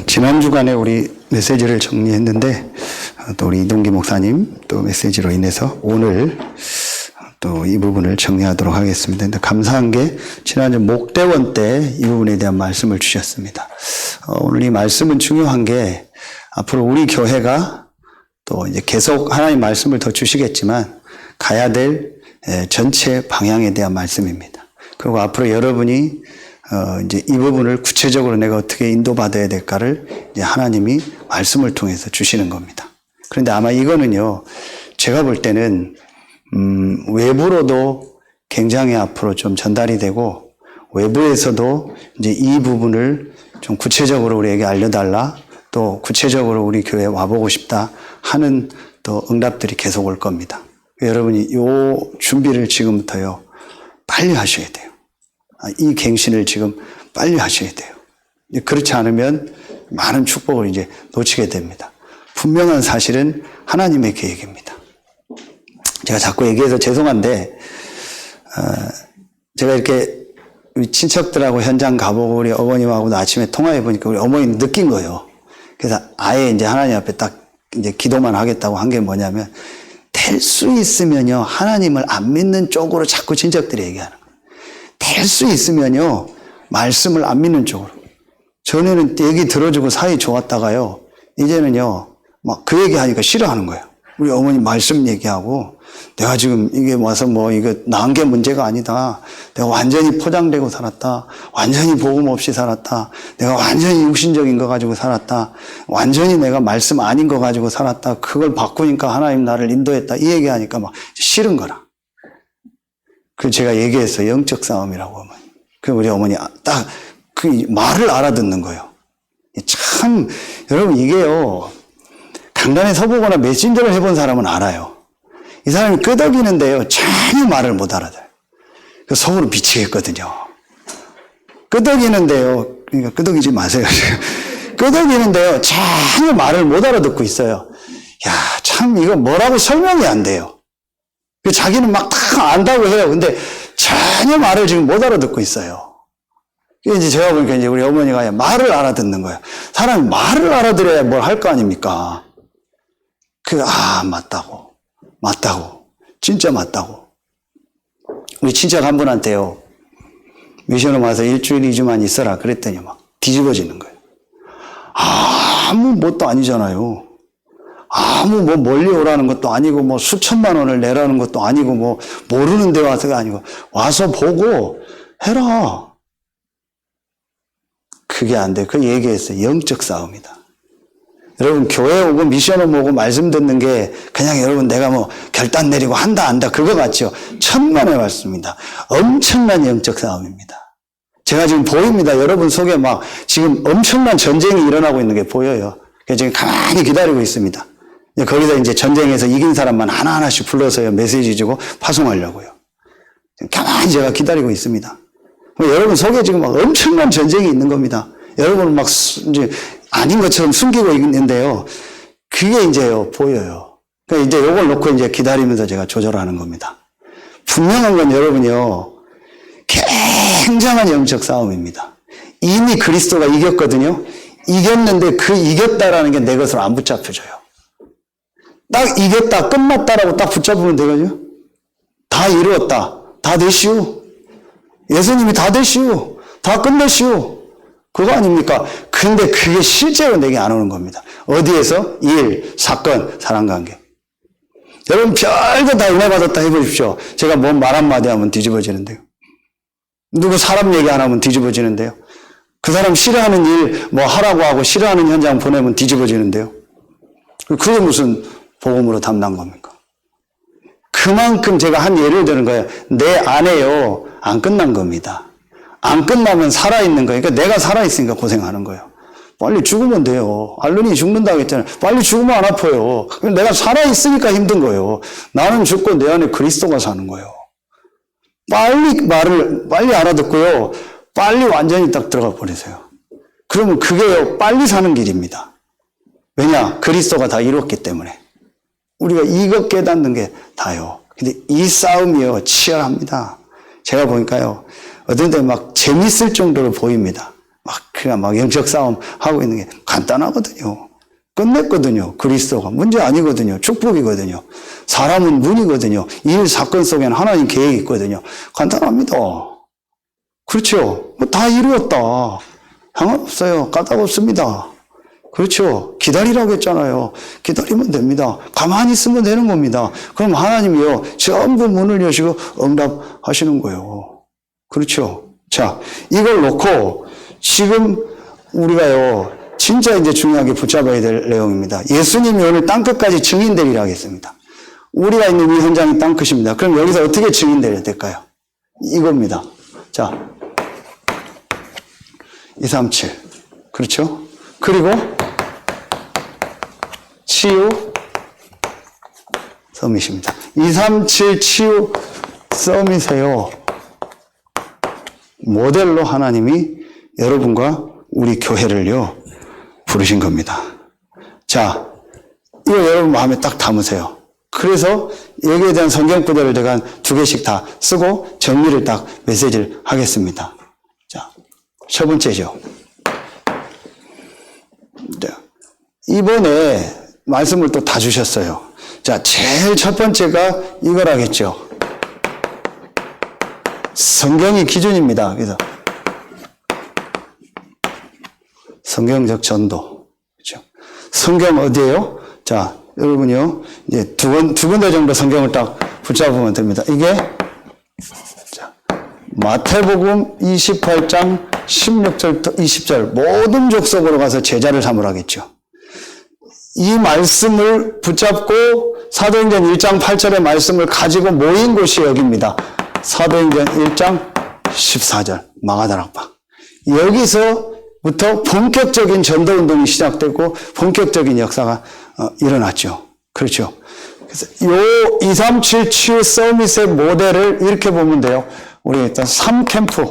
지난 주간에 우리 메시지를 정리했는데 또 우리 이동기 목사님 또 메시지로 인해서 오늘 또 이 부분을 정리하도록 하겠습니다. 근데 감사한 게 지난주 목대원 때 이 부분에 대한 말씀을 주셨습니다. 오늘 이 말씀은 중요한 게 앞으로 우리 교회가 또 이제 계속 하나님 말씀을 더 주시겠지만 가야 될 전체 방향에 대한 말씀입니다. 그리고 앞으로 여러분이 이제 이 부분을 구체적으로 내가 어떻게 인도받아야 될까를 이제 하나님이 말씀을 통해서 주시는 겁니다. 그런데 아마 이거는요, 제가 볼 때는, 외부로도 굉장히 앞으로 좀 전달이 되고, 외부에서도 이제 이 부분을 좀 구체적으로 우리에게 알려달라, 또 구체적으로 우리 교회에 와보고 싶다 하는 또 응답들이 계속 올 겁니다. 여러분이 요 준비를 지금부터요, 빨리 하셔야 돼요. 이 갱신을 지금 빨리 하셔야 돼요. 그렇지 않으면 많은 축복을 이제 놓치게 됩니다. 분명한 사실은 하나님의 계획입니다. 제가 자꾸 얘기해서 죄송한데, 제가 이렇게 우리 친척들하고 현장 가보고 우리 어머님하고도 아침에 통화해보니까 우리 어머님 느낀 거예요. 그래서 아예 이제 하나님 앞에 딱 이제 기도만 하겠다고 한 게 뭐냐면, 될 수 있으면요, 하나님을 안 믿는 쪽으로 자꾸 친척들이 얘기하는 거예요. 될 수 있으면요, 말씀을 안 믿는 쪽으로. 전에는 얘기 들어주고 사이 좋았다가요, 이제는요, 막 그 얘기 하니까 싫어하는 거예요. 우리 어머니 말씀 얘기하고, 내가 지금 이게 와서 뭐, 이거 나은 게 문제가 아니다. 내가 완전히 포장되고 살았다. 완전히 복음 없이 살았다. 내가 완전히 육신적인 거 가지고 살았다. 완전히 내가 말씀 아닌 거 가지고 살았다. 그걸 바꾸니까 하나님 나를 인도했다. 이 얘기 하니까 막 싫은 거라. 그 제가 얘기했어요. 영적 싸움이라고 어머니. 그 우리 어머니 딱 그 말을 알아듣는 거예요. 참 여러분 이게요. 강단에 서보거나 메신저를 해본 사람은 알아요. 이 사람이 끄덕이는데요. 전혀 말을 못 알아들어요. 그 속으로 미치겠거든요. 끄덕이는데요. 그러니까 끄덕이지 마세요. 끄덕이는데요. 전혀 말을 못 알아듣고 있어요. 야, 참 이거 뭐라고 설명이 안 돼요. 자기는 막 다 안다고 해요. 근데 전혀 말을 지금 못 알아듣고 있어요. 이제 제가 보니까 이제 우리 어머니가 말을 알아듣는 거예요. 사람이 말을 알아들어야 뭘 할 거 아닙니까? 맞다고. 맞다고. 진짜 맞다고. 우리 친척 한 분한테요, 미션을 와서 1주일, 2주만 있어라. 그랬더니 막 뒤집어지는 거예요. 아무 뭣도 아니잖아요. 아무 뭐 멀리 오라는 것도 아니고 뭐 수천만 원을 내라는 것도 아니고 뭐 모르는 데 와서가 아니고 와서 보고 해라. 그게 안 돼. 그 얘기했어요. 영적 싸움이다. 여러분 교회 오고 미션을 오고 말씀 듣는 게 그냥 여러분 내가 뭐 결단 내리고 한다 안다 그거 같죠. 천만의 말씀입니다. 엄청난 영적 싸움입니다. 제가 지금 보입니다. 여러분 속에 막 지금 엄청난 전쟁이 일어나고 있는 게 보여요. 그래서 지금 가만히 기다리고 있습니다. 거기서 이제 전쟁에서 이긴 사람만 하나하나씩 불러서요, 메시지 주고 파송하려고요. 가만히 제가 기다리고 있습니다. 여러분 속에 지금 막 엄청난 전쟁이 있는 겁니다. 여러분은 막 이제 아닌 것처럼 숨기고 있는데요. 그게 이제요, 보여요. 그러니까 이제 요걸 놓고 이제 기다리면서 제가 조절하는 겁니다. 분명한 건 여러분이요, 굉장한 영적 싸움입니다. 이미 그리스도가 이겼거든요. 이겼는데 그 이겼다라는 게 내 것으로 안 붙잡혀져요. 딱 이겼다, 끝났다라고 딱 붙잡으면 되거든요. 다 이루었다. 다 되시오. 예수님이 다 되시오. 다 끝내시오. 그거 아닙니까? 근데 그게 실제로 내게 안 오는 겁니다. 어디에서? 일, 사건, 사랑관계. 여러분 별거 다 은혜 받았다 해보십시오. 제가 뭔 말 한마디 하면 뒤집어지는데요. 누구 사람 얘기 안 하면 뒤집어지는데요. 그 사람 싫어하는 일 뭐 하라고 하고 싫어하는 현장 보내면 뒤집어지는데요. 그게 무슨 복음으로 담는 겁니까? 그만큼 제가 한 예를 드는 거예요. 내 안에요, 안 끝난 겁니다. 안 끝나면 살아있는 거예요. 그러니까 내가 살아있으니까 고생하는 거예요. 빨리 죽으면 돼요. 알루니 죽는다고 했잖아요. 빨리 죽으면 안 아파요. 내가 살아있으니까 힘든 거예요. 나는 죽고 내 안에 그리스도가 사는 거예요. 빨리 알아듣고요. 빨리 완전히 딱 들어가 버리세요. 그러면 그게요, 빨리 사는 길입니다. 왜냐? 그리스도가 다 이뤘기 때문에. 우리가 이것 깨닫는 게 다요. 근데 이 싸움이요, 치열합니다. 제가 보니까요, 어떤 데 막 재밌을 정도로 보입니다. 그냥 영적 싸움 하고 있는 게 간단하거든요. 끝냈거든요. 그리스도가. 문제 아니거든요. 축복이거든요. 사람은 문이거든요. 일 사건 속에는 하나님 계획이 있거든요. 간단합니다. 그렇죠. 다 이루었다. 상관없어요. 까닭 없습니다. 그렇죠. 기다리라고 했잖아요. 기다리면 됩니다. 가만히 있으면 되는 겁니다. 그럼 하나님이요, 전부 문을 여시고 응답하시는 거예요. 그렇죠. 자, 이걸 놓고 지금 우리가요, 진짜 이제 중요하게 붙잡아야 될 내용입니다. 예수님이 오늘 땅끝까지 증인되리라 하겠습니다. 우리가 있는 이 현장이 땅끝입니다. 그럼 여기서 어떻게 증인되어야 될까요? 이겁니다. 자, 237. 그렇죠? 그리고 치유 서밋입니다. 237 치유 서밋에요. 모델로 하나님이 여러분과 우리 교회를요 부르신 겁니다. 자, 이거 여러분 마음에 딱 담으세요. 그래서 여기에 대한 성경 구절을 제가 2개씩 다 쓰고 정리를 딱 메시지를 하겠습니다. 자, 첫 번째죠. 이번에 말씀을 또 다 주셨어요. 자, 제일 첫 번째가 이거라겠죠. 성경이 기준입니다. 그래서 성경적 전도. 그렇죠? 성경 어디예요? 자, 여러분요, 이제 두 군데 정도 성경을 딱 붙잡으면 됩니다. 이게, 자, 마태복음 28장 16절부터 20절, 모든 족속으로 가서 제자를 삼으라겠죠. 이 말씀을 붙잡고 사도행전 1장 8절의 말씀을 가지고 모인 곳이 여기입니다. 사도행전 1장 14절, 마가다락방. 여기서부터 본격적인 전도운동이 시작되고 본격적인 역사가 일어났죠. 그렇죠. 그래서 요 237 치유 서밋의 모델을 이렇게 보면 돼요. 우리 일단 3캠프.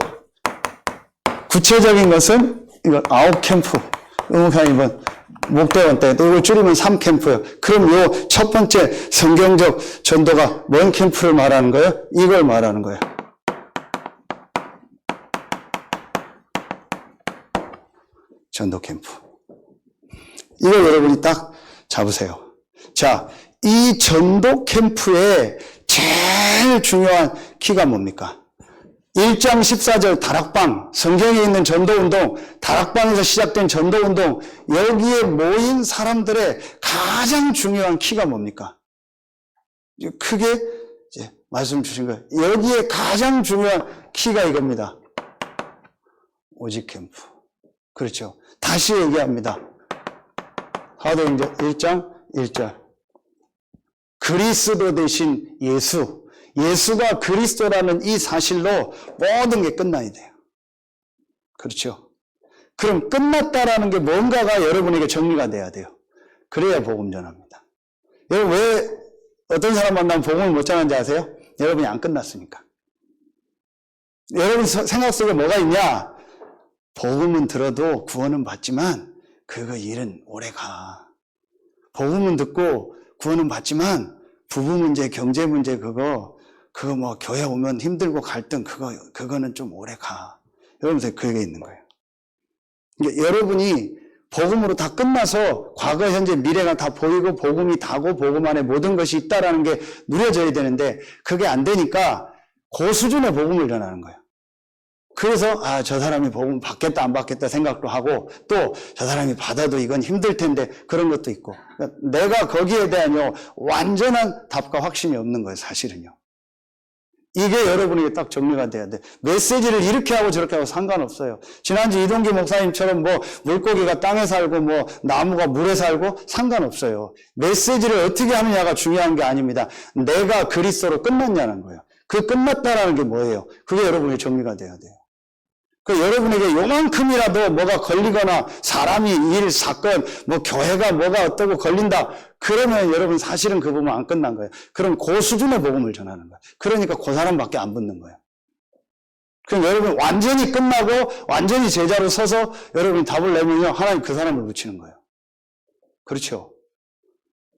구체적인 것은 이거 9캠프. 의무편 2번. 목대원 때, 이걸 줄이면 3캠프예요. 그럼 요 첫 번째 성경적 전도가 뭔 캠프를 말하는 거예요? 이걸 말하는 거예요. 전도 캠프. 이걸 여러분이 딱 잡으세요. 자, 이 전도 캠프의 제일 중요한 키가 뭡니까? 1장 14절 다락방, 성경에 있는 전도운동, 다락방에서 시작된 전도운동, 여기에 모인 사람들의 가장 중요한 키가 뭡니까? 크게 이제 말씀 주신 거예요. 여기에 가장 중요한 키가 이겁니다. 오직 캠프. 그렇죠. 다시 얘기합니다. 사도행전 1장 1절. 그리스도 대신 예수. 예수가 그리스도라는 이 사실로 모든 게 끝나야 돼요. 그렇죠? 그럼 끝났다라는 게 뭔가가 여러분에게 정리가 돼야 돼요. 그래야 복음 전합니다. 여러분 왜 어떤 사람 만나면 복음을 못 전하는지 아세요? 여러분이 안 끝났으니까. 여러분 생각 속에 뭐가 있냐? 복음은 들어도 구원은 받지만 그거 일은 오래 가. 복음은 듣고 구원은 받지만 부부 문제, 경제 문제 그거 뭐 교회 오면 힘들고 갈등 그거는 좀 오래 가. 여러분들 그게 있는 거예요. 그러니까 여러분이 복음으로 다 끝나서 과거, 현재, 미래가 다 보이고 복음이 다고 복음 안에 모든 것이 있다라는 게 누려져야 되는데 그게 안 되니까 그 수준의 복음을 전하는 거예요. 그래서 저 사람이 복음 받겠다 안 받겠다 생각도 하고 또 저 사람이 받아도 이건 힘들 텐데 그런 것도 있고 그러니까 내가 거기에 대한 완전한 답과 확신이 없는 거예요. 사실은요. 이게 여러분에게 딱 정리가 돼야 돼. 메시지를 이렇게 하고 저렇게 하고 상관없어요. 지난주 이동기 목사님처럼 뭐 물고기가 땅에 살고 뭐 나무가 물에 살고 상관없어요. 메시지를 어떻게 하느냐가 중요한 게 아닙니다. 내가 그리스도로 끝났냐는 거예요. 그 끝났다라는 게 뭐예요? 그게 여러분의 정리가 돼야 돼요. 그 여러분에게 요만큼이라도 뭐가 걸리거나 사람이 일, 사건, 뭐 교회가 뭐가 어떠고 걸린다. 그러면 여러분 사실은 그 부분 안 끝난 거예요. 그럼 그 수준의 복음을 전하는 거예요. 그러니까 그 사람밖에 안 붙는 거예요. 그럼 여러분 완전히 끝나고 완전히 제자로 서서 여러분이 답을 내면요. 하나님 그 사람을 붙이는 거예요. 그렇죠.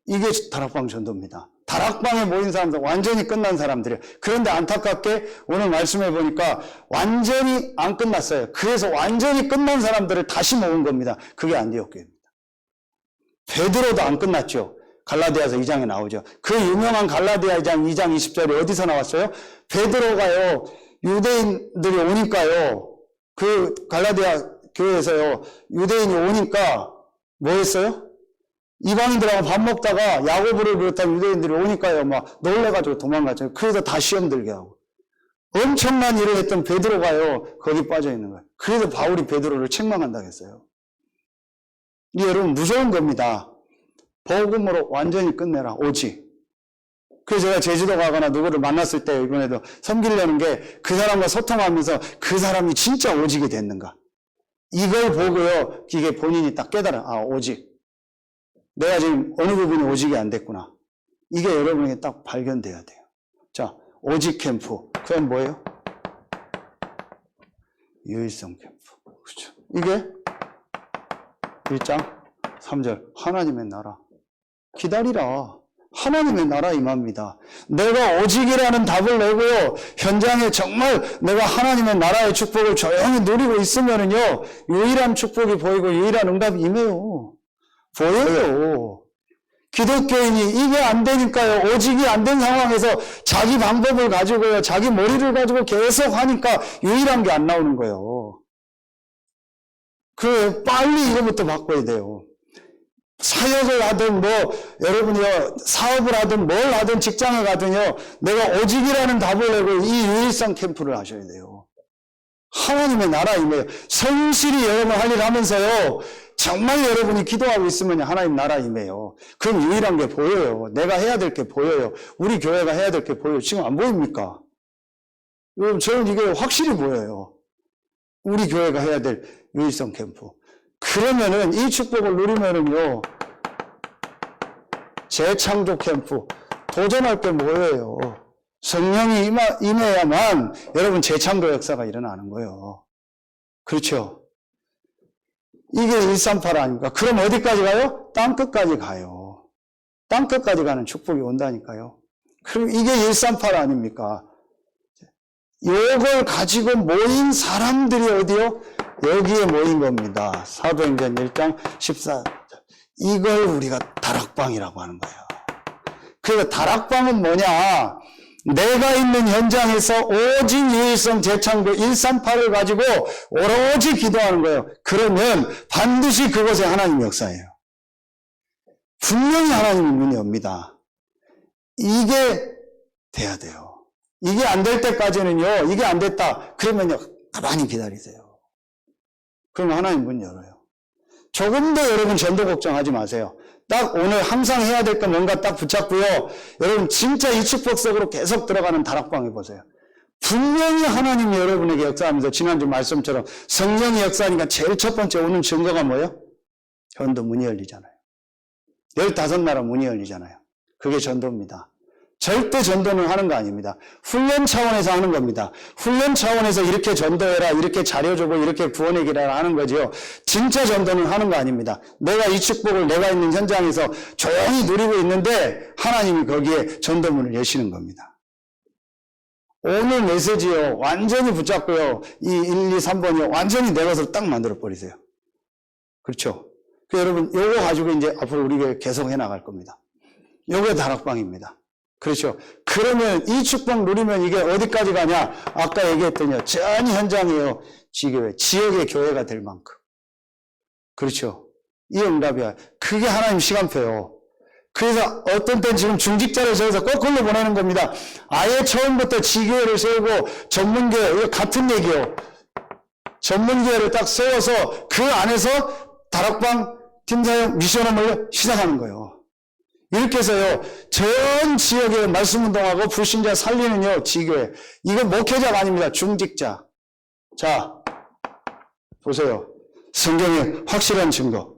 이게 다락방 전도입니다. 다락방에 모인 사람들, 완전히 끝난 사람들이에요. 그런데 안타깝게 오늘 말씀해 보니까 완전히 안 끝났어요. 그래서 완전히 끝난 사람들을 다시 모은 겁니다. 그게 안디옥교회입니다. 베드로도 안 끝났죠. 갈라디아서 2장에 나오죠. 그 유명한 갈라디아 2장 20절이 어디서 나왔어요? 베드로가요, 유대인들이 오니까요, 그 갈라디아 교회에서요, 유대인이 오니까 뭐 했어요? 이방인들하고 밥 먹다가 야고보를 비롯한 유대인들이 오니까요, 막 놀래가지고 도망갔죠. 그래서 다 시험 들게 하고. 엄청난 일을 했던 베드로가요, 거기 빠져 있는 거예요. 그래서 바울이 베드로를 책망한다고 했어요. 이 여러분, 무서운 겁니다. 복음으로 완전히 끝내라, 오직. 그래서 제가 제주도 가거나 누구를 만났을 때 이번에도 섬기려는 게 그 사람과 소통하면서 그 사람이 진짜 오직이 됐는가. 이걸 보고요, 이게 본인이 딱 깨달아. 아, 오직. 내가 지금 어느 부분이 오직이 안 됐구나. 이게 여러분에게 딱 발견돼야 돼요. 자, 오직 캠프. 그건 뭐예요? 유일성 캠프. 그렇죠. 이게 1장 3절. 하나님의 나라. 기다리라. 하나님의 나라 임합니다. 내가 오직이라는 답을 내고요, 현장에 정말 내가 하나님의 나라의 축복을 조용히 누리고 있으면은요, 유일한 축복이 보이고 유일한 응답이 임해요. 보여요. 기독교인이 이게 안 되니까요, 오직이 안 된 상황에서 자기 방법을 가지고요, 자기 머리를 가지고 계속 하니까 유일한 게 안 나오는 거예요. 그 빨리 이거부터 바꿔야 돼요. 사역을 하든 여러분이요, 사업을 하든 뭘 하든 직장에 가든요, 내가 오직이라는 답을 내고 이 유일성 캠프를 하셔야 돼요. 하나님의 나라 임해요. 성실히 여러분 할 일 하면서요, 정말 여러분이 기도하고 있으면 하나님 나라 임해요. 그럼 유일한 게 보여요. 내가 해야 될 게 보여요. 우리 교회가 해야 될 게 보여요. 지금 안 보입니까? 여러분, 저는 이게 확실히 보여요. 우리 교회가 해야 될 유일성 캠프. 그러면은 이 축복을 누리면은요, 재창조 캠프, 도전할 게 뭐예요? 성령이 임해야만 여러분 재창조 역사가 일어나는 거예요. 그렇죠? 이게 138 아닙니까? 그럼 어디까지 가요? 땅끝까지 가요. 땅끝까지 가는 축복이 온다니까요. 그럼 이게 138 아닙니까? 이걸 가지고 모인 사람들이 어디요? 여기에 모인 겁니다. 사도행전 1장 14절. 이걸 우리가 다락방이라고 하는 거예요. 그래서 다락방은 뭐냐? 내가 있는 현장에서 오직 유일성 재창조 138을 가지고 오로지 기도하는 거예요. 그러면 반드시 그곳에 하나님 역사예요. 분명히 하나님의 눈이 옵니다. 이게 돼야 돼요. 이게 안 될 때까지는요, 이게 안 됐다. 그러면요, 가만히 기다리세요. 그러면 하나님 문 열어요. 조금 더 여러분 전도 걱정하지 마세요. 딱 오늘 항상 해야 될 거 뭔가 딱 붙잡고요. 여러분 진짜 이 축복 속으로 계속 들어가는 다락방 해보세요. 분명히 하나님이 여러분에게 역사하면서 지난주 말씀처럼 성령이 역사하니까 제일 첫 번째 오는 증거가 뭐예요? 전도 문이 열리잖아요. 15나라 문이 열리잖아요. 그게 전도입니다. 절대 전도는 하는 거 아닙니다. 훈련 차원에서 하는 겁니다. 훈련 차원에서 이렇게 전도해라, 이렇게 잘해주고, 이렇게 구원의 길이라 하는 거지요. 진짜 전도는 하는 거 아닙니다. 내가 이 축복을 내가 있는 현장에서 조용히 누리고 있는데 하나님이 거기에 전도문을 여시는 겁니다. 오늘 메시지요, 완전히 붙잡고요, 이 1, 2, 3번이요, 완전히 내 것으로 딱 만들어버리세요. 그렇죠? 여러분, 요거 가지고 이제 앞으로 우리가 계속 해나갈 겁니다. 요게 다락방입니다. 그렇죠. 그러면 이 축복 누리면 이게 어디까지 가냐? 아까 얘기했더니요, 전 현장이에요. 지교회, 지역의 교회가 될 만큼. 그렇죠. 이 응답이야. 그게 하나님 시간표요. 그래서 어떤 때는 지금 중직자를 세워서 거꾸로 보내는 겁니다. 아예 처음부터 지교회를 세우고 전문교회, 이거 같은 얘기요. 전문교회를 딱 세워서 그 안에서 다락방, 팀사역, 미션홈을 시작하는 거예요. 이렇게 해서요, 전 지역에 말씀운동하고 불신자 살리는요, 지교회. 이건 목회자가 아닙니다. 중직자. 자, 보세요. 성경의 확실한 증거.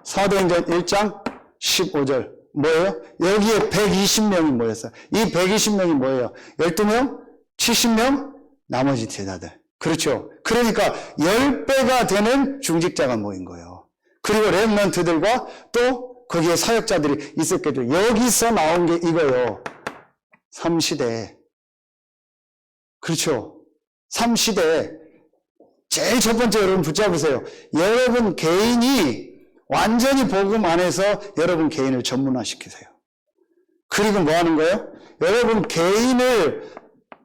사도행전 1장 15절. 뭐예요? 여기에 120명이 모였어요. 이 120명이 뭐예요? 12명? 70명? 나머지 제자들. 그렇죠. 그러니까 10배가 되는 중직자가 모인 거예요. 그리고 렘넌트들과 또 거기에 사역자들이 있었겠죠. 여기서 나온 게 이거요. 3시대. 그렇죠. 3시대. 제일 첫 번째 여러분 붙잡으세요. 여러분 개인이 완전히 복음 안에서 여러분 개인을 전문화시키세요. 그리고 뭐 하는 거예요? 여러분 개인을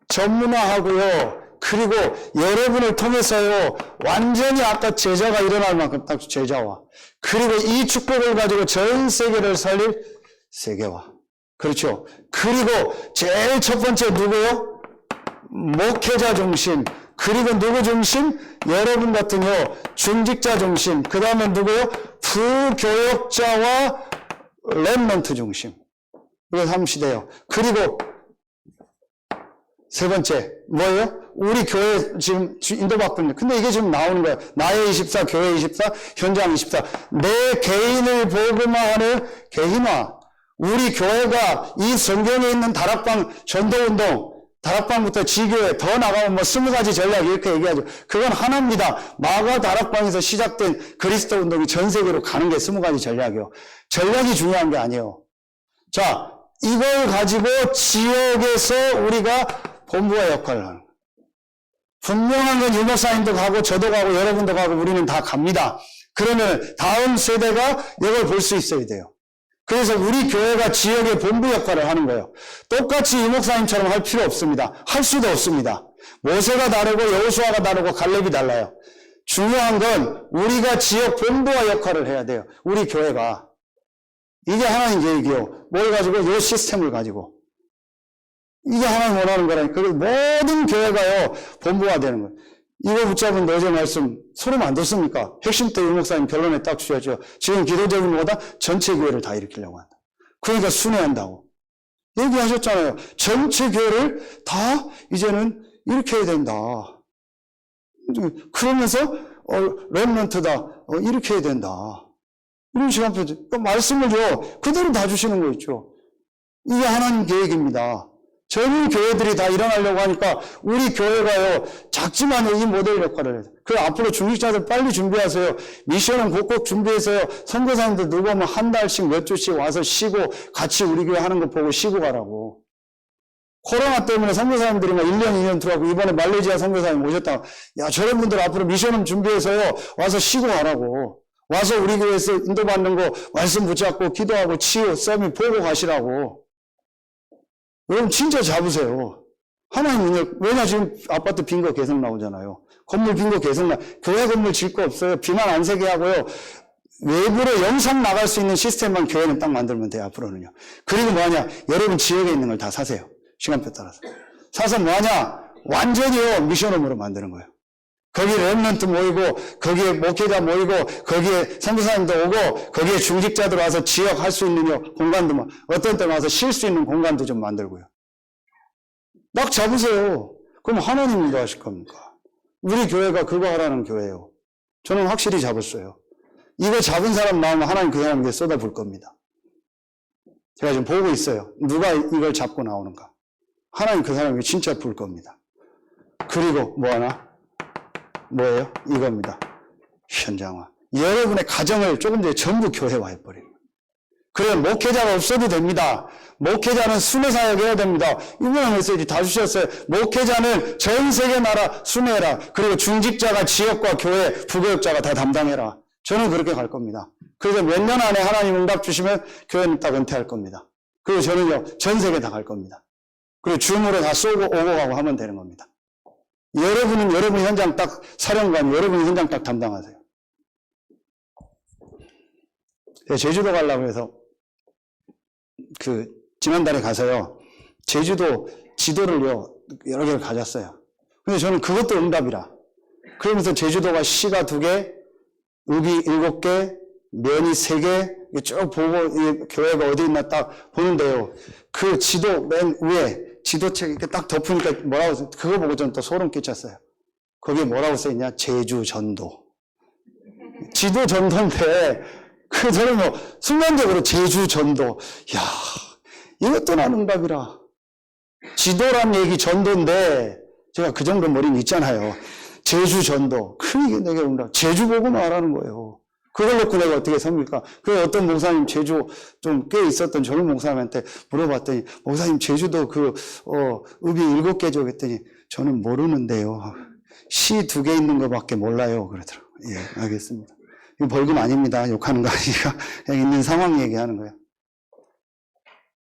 전문화하고요. 그리고 여러분을 통해서요. 완전히 아까 제자가 일어날 만큼 딱 제자와. 그리고 이 축복을 가지고 전 세계를 살릴 세계화. 그렇죠. 그리고 제일 첫 번째 누구요? 목회자 중심. 그리고 누구 중심? 여러분 같은요. 중직자 중심. 그 다음에 누구요? 부교역자와 렘넌트 중심. 이거 3시대요. 그리고 세 번째 뭐예요? 우리 교회 지금 인도받고 있는 근데 이게 지금 나오는 거예요. 나의 24, 교회 24, 현장 24. 내 개인을 복음화하는 개인화. 우리 교회가 이 성경에 있는 다락방 전도운동 다락방부터 지교회 더 나가면 뭐 20가지 전략 이렇게 얘기하죠. 그건 하나입니다. 마가 다락방에서 시작된 그리스도 운동이 전 세계로 가는 게 20가지 전략이요. 전략이 중요한 게 아니에요. 자, 이걸 가지고 지역에서 우리가 본부와 역할을 하는 거예요. 분명한 건 유목사님도 가고 저도 가고 여러분도 가고 우리는 다 갑니다. 그러면 다음 세대가 이걸 볼 수 있어야 돼요. 그래서 우리 교회가 지역의 본부 역할을 하는 거예요. 똑같이 유목사님처럼 할 필요 없습니다. 할 수도 없습니다. 모세가 다르고 여호수아가 다르고 갈렙이 달라요. 중요한 건 우리가 지역 본부와 역할을 해야 돼요. 우리 교회가. 이게 하나님 계획이요. 뭘 가지고? 이 시스템을 가지고. 이게 하나님 원하는 거라니까. 그리고 모든 교회가요, 본부화 되는 거예요. 이거 붙잡은 어제 말씀 소름 안 돋습니까? 핵심 때 유목사님 결론에 딱 주셨죠. 지금 기도적인 것보다 전체 교회를 다 일으키려고 한다. 그러니까 순회한다고. 얘기하셨잖아요. 전체 교회를 다 이제는 일으켜야 된다. 그러면서 렘넌트다. 일으켜야 된다. 이런 시간표 말씀을 그대로 다 주시는 거 있죠. 이게 하나님 계획입니다. 젊은 교회들이 다 일어나려고 하니까 우리 교회가요 작지만 이 모델 역할을 해요. 그 앞으로 중직자들 빨리 준비하세요. 미션은 꼭꼭 준비해서요. 선교사님들 누구 오면 한 달씩 몇 주씩 와서 쉬고 같이 우리 교회 하는 거 보고 쉬고 가라고. 코로나 때문에 선교사님들이 막 1년 2년 들어가고 이번에 말레이시아 선교사님 오셨다가 야 저런 분들 앞으로 미션은 준비해서요 와서 쉬고 가라고. 와서 우리 교회에서 인도받는 거 말씀 붙잡고 기도하고 치유 서밋 보고 가시라고. 여러분 진짜 잡으세요. 하나님 능력. 왜냐 지금 아파트 빈 거 계속 나오잖아요. 건물 빈 거 계속 교회 건물 질 거 없어요. 비만 안 새게 하고요. 외부로 영상 나갈 수 있는 시스템만 교회는 딱 만들면 돼요. 앞으로는요. 그리고 뭐하냐. 여러분 지역에 있는 걸 다 사세요. 시간표 따라서. 사서 뭐하냐. 완전히요 미션홈으로 만드는 거예요. 거기에 렘넌트 모이고 거기에 목회자 모이고 거기에 선교사님도 오고 거기에 중직자들 와서 지역 할 수 있는 공간도 어떤 때 와서 쉴 수 있는 공간도 좀 만들고요. 딱 잡으세요. 그럼 하나님이 뭐 하실 겁니까? 우리 교회가 그거 하라는 교회예요. 저는 확실히 잡았어요. 이거 잡은 사람 나오면 하나님 그 사람에게 쏟아부을 겁니다. 제가 지금 보고 있어요. 누가 이걸 잡고 나오는가. 하나님 그 사람에게 진짜 부을 겁니다. 그리고 뭐 하나? 뭐예요? 이겁니다. 현장화. 여러분의 가정을 조금 전에 전부 교회화 해버려요. 그래 목회자가 없어도 됩니다. 목회자는 순회사역 해야 됩니다. 이분의 메시지 다 주셨어요. 목회자는 전 세계 나라 순회해라. 그리고 중직자가 지역과 교회, 부교역자가 다 담당해라. 저는 그렇게 갈 겁니다. 그래서 몇 년 안에 하나님 응답 주시면 교회는 딱 은퇴할 겁니다. 그리고 저는요 전 세계 다 갈 겁니다. 그리고 줌으로 다 쏘고 오고 가고 하면 되는 겁니다. 여러분은 여러분 현장 딱 사령관, 여러분 현장 딱 담당하세요. 제주도 가려고 해서 지난달에 가서요. 제주도 지도를요 여러 개를 가졌어요. 근데 저는 그것도 응답이라. 그러면서 제주도가 시가 2개, 읍이 7개, 면이 3개 쭉 보고 교회가 어디 있나 딱 보는데요. 그 지도 맨 위에 지도책 이렇게 딱 덮으니까 뭐라고 써? 그거 보고 저는 또 소름 끼쳤어요. 거기에 뭐라고 써있냐? 제주 전도. 지도 전도인데, 저는 순간적으로 제주 전도. 야 이것도 난 응답이라. 지도란 얘기 전도인데, 제가 그 정도 머리는 있잖아요. 제주 전도. 그게 내게 응답. 제주 보고 말하는 거예요. 그걸 놓고 내가 어떻게 섭니까? 그 어떤 목사님 제주 좀 꽤 있었던 젊은 목사님한테 물어봤더니 목사님 제주도 읍이 7개죠 그랬더니 저는 모르는데요. 시 2개 있는 것밖에 몰라요 그러더라고요. 예, 알겠습니다. 이거 벌금 아닙니다. 욕하는 거 아니니까 그냥 있는 상황 얘기하는 거예요.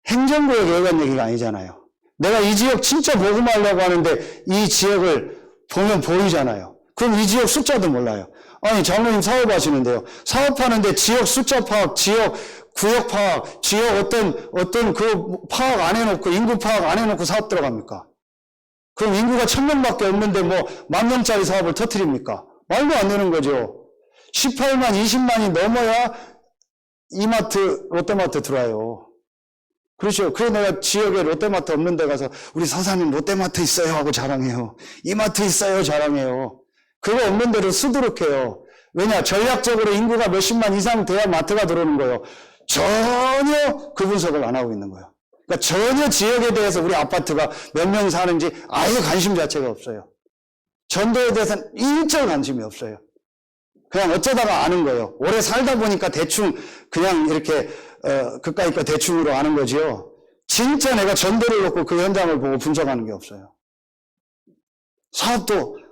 행정구역 예관 얘기가 아니잖아요. 내가 이 지역 진짜 복음하려고 하는데 이 지역을 보면 보이잖아요. 그럼 이 지역 숫자도 몰라요. 아니 장로님 사업하시는데요. 사업하는데 지역 숫자 파악, 지역 구역 파악, 지역 어떤 그 파악 안 해놓고 인구 파악 안 해놓고 사업 들어갑니까? 그럼 인구가 1000명밖에 없는데 뭐 10,000명짜리 사업을 터뜨립니까? 말도 안 되는 거죠. 18만, 20만이 넘어야 이마트, 롯데마트 들어와요. 그렇죠. 그래서 내가 지역에 롯데마트 없는 데 가서 우리 사장님 롯데마트 있어요 하고 자랑해요. 이마트 있어요 자랑해요. 그거 없는 데로 수두룩해요. 왜냐? 전략적으로 인구가 몇십만 이상 돼야 마트가 들어오는 거예요. 전혀 그 분석을 안 하고 있는 거예요. 그러니까 전혀 지역에 대해서 우리 아파트가 몇 명 사는지 아예 관심 자체가 없어요. 전도에 대해서는 일절 관심이 없어요. 그냥 어쩌다가 아는 거예요. 오래 살다 보니까 대충 그냥 이렇게 그까이 거 대충으로 아는 거지요. 진짜 내가 전도를 놓고 그 현장을 보고 분석하는 게 없어요.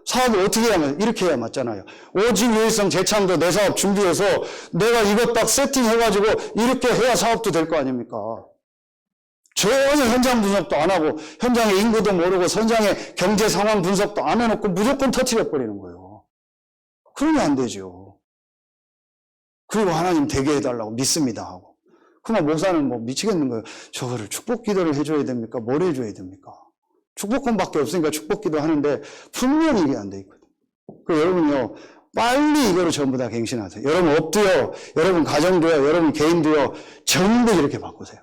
사업을 어떻게 하면 이렇게 해야 맞잖아요. 오직 유일성 재창도 내 사업 준비해서 내가 이것 딱 세팅해가지고 이렇게 해야 사업도 될 거 아닙니까? 전혀 현장 분석도 안 하고 현장의 인구도 모르고 현장의 경제 상황 분석도 안 해놓고 무조건 터뜨려버리는 거예요. 그러면 안 되죠. 그리고 하나님 되게 해달라고 믿습니다 하고. 그러나 목사는 뭐 미치겠는 거예요. 저거를 축복 기도를 해줘야 됩니까? 뭘 해줘야 됩니까? 축복권밖에 없으니까 축복 기도 하는데 분명히 이게 안 돼 있거든요. 그 여러분요, 빨리 이거를 전부 다 갱신하세요. 여러분 업도요, 여러분 가정도요, 여러분 개인도요, 전부 이렇게 바꾸세요.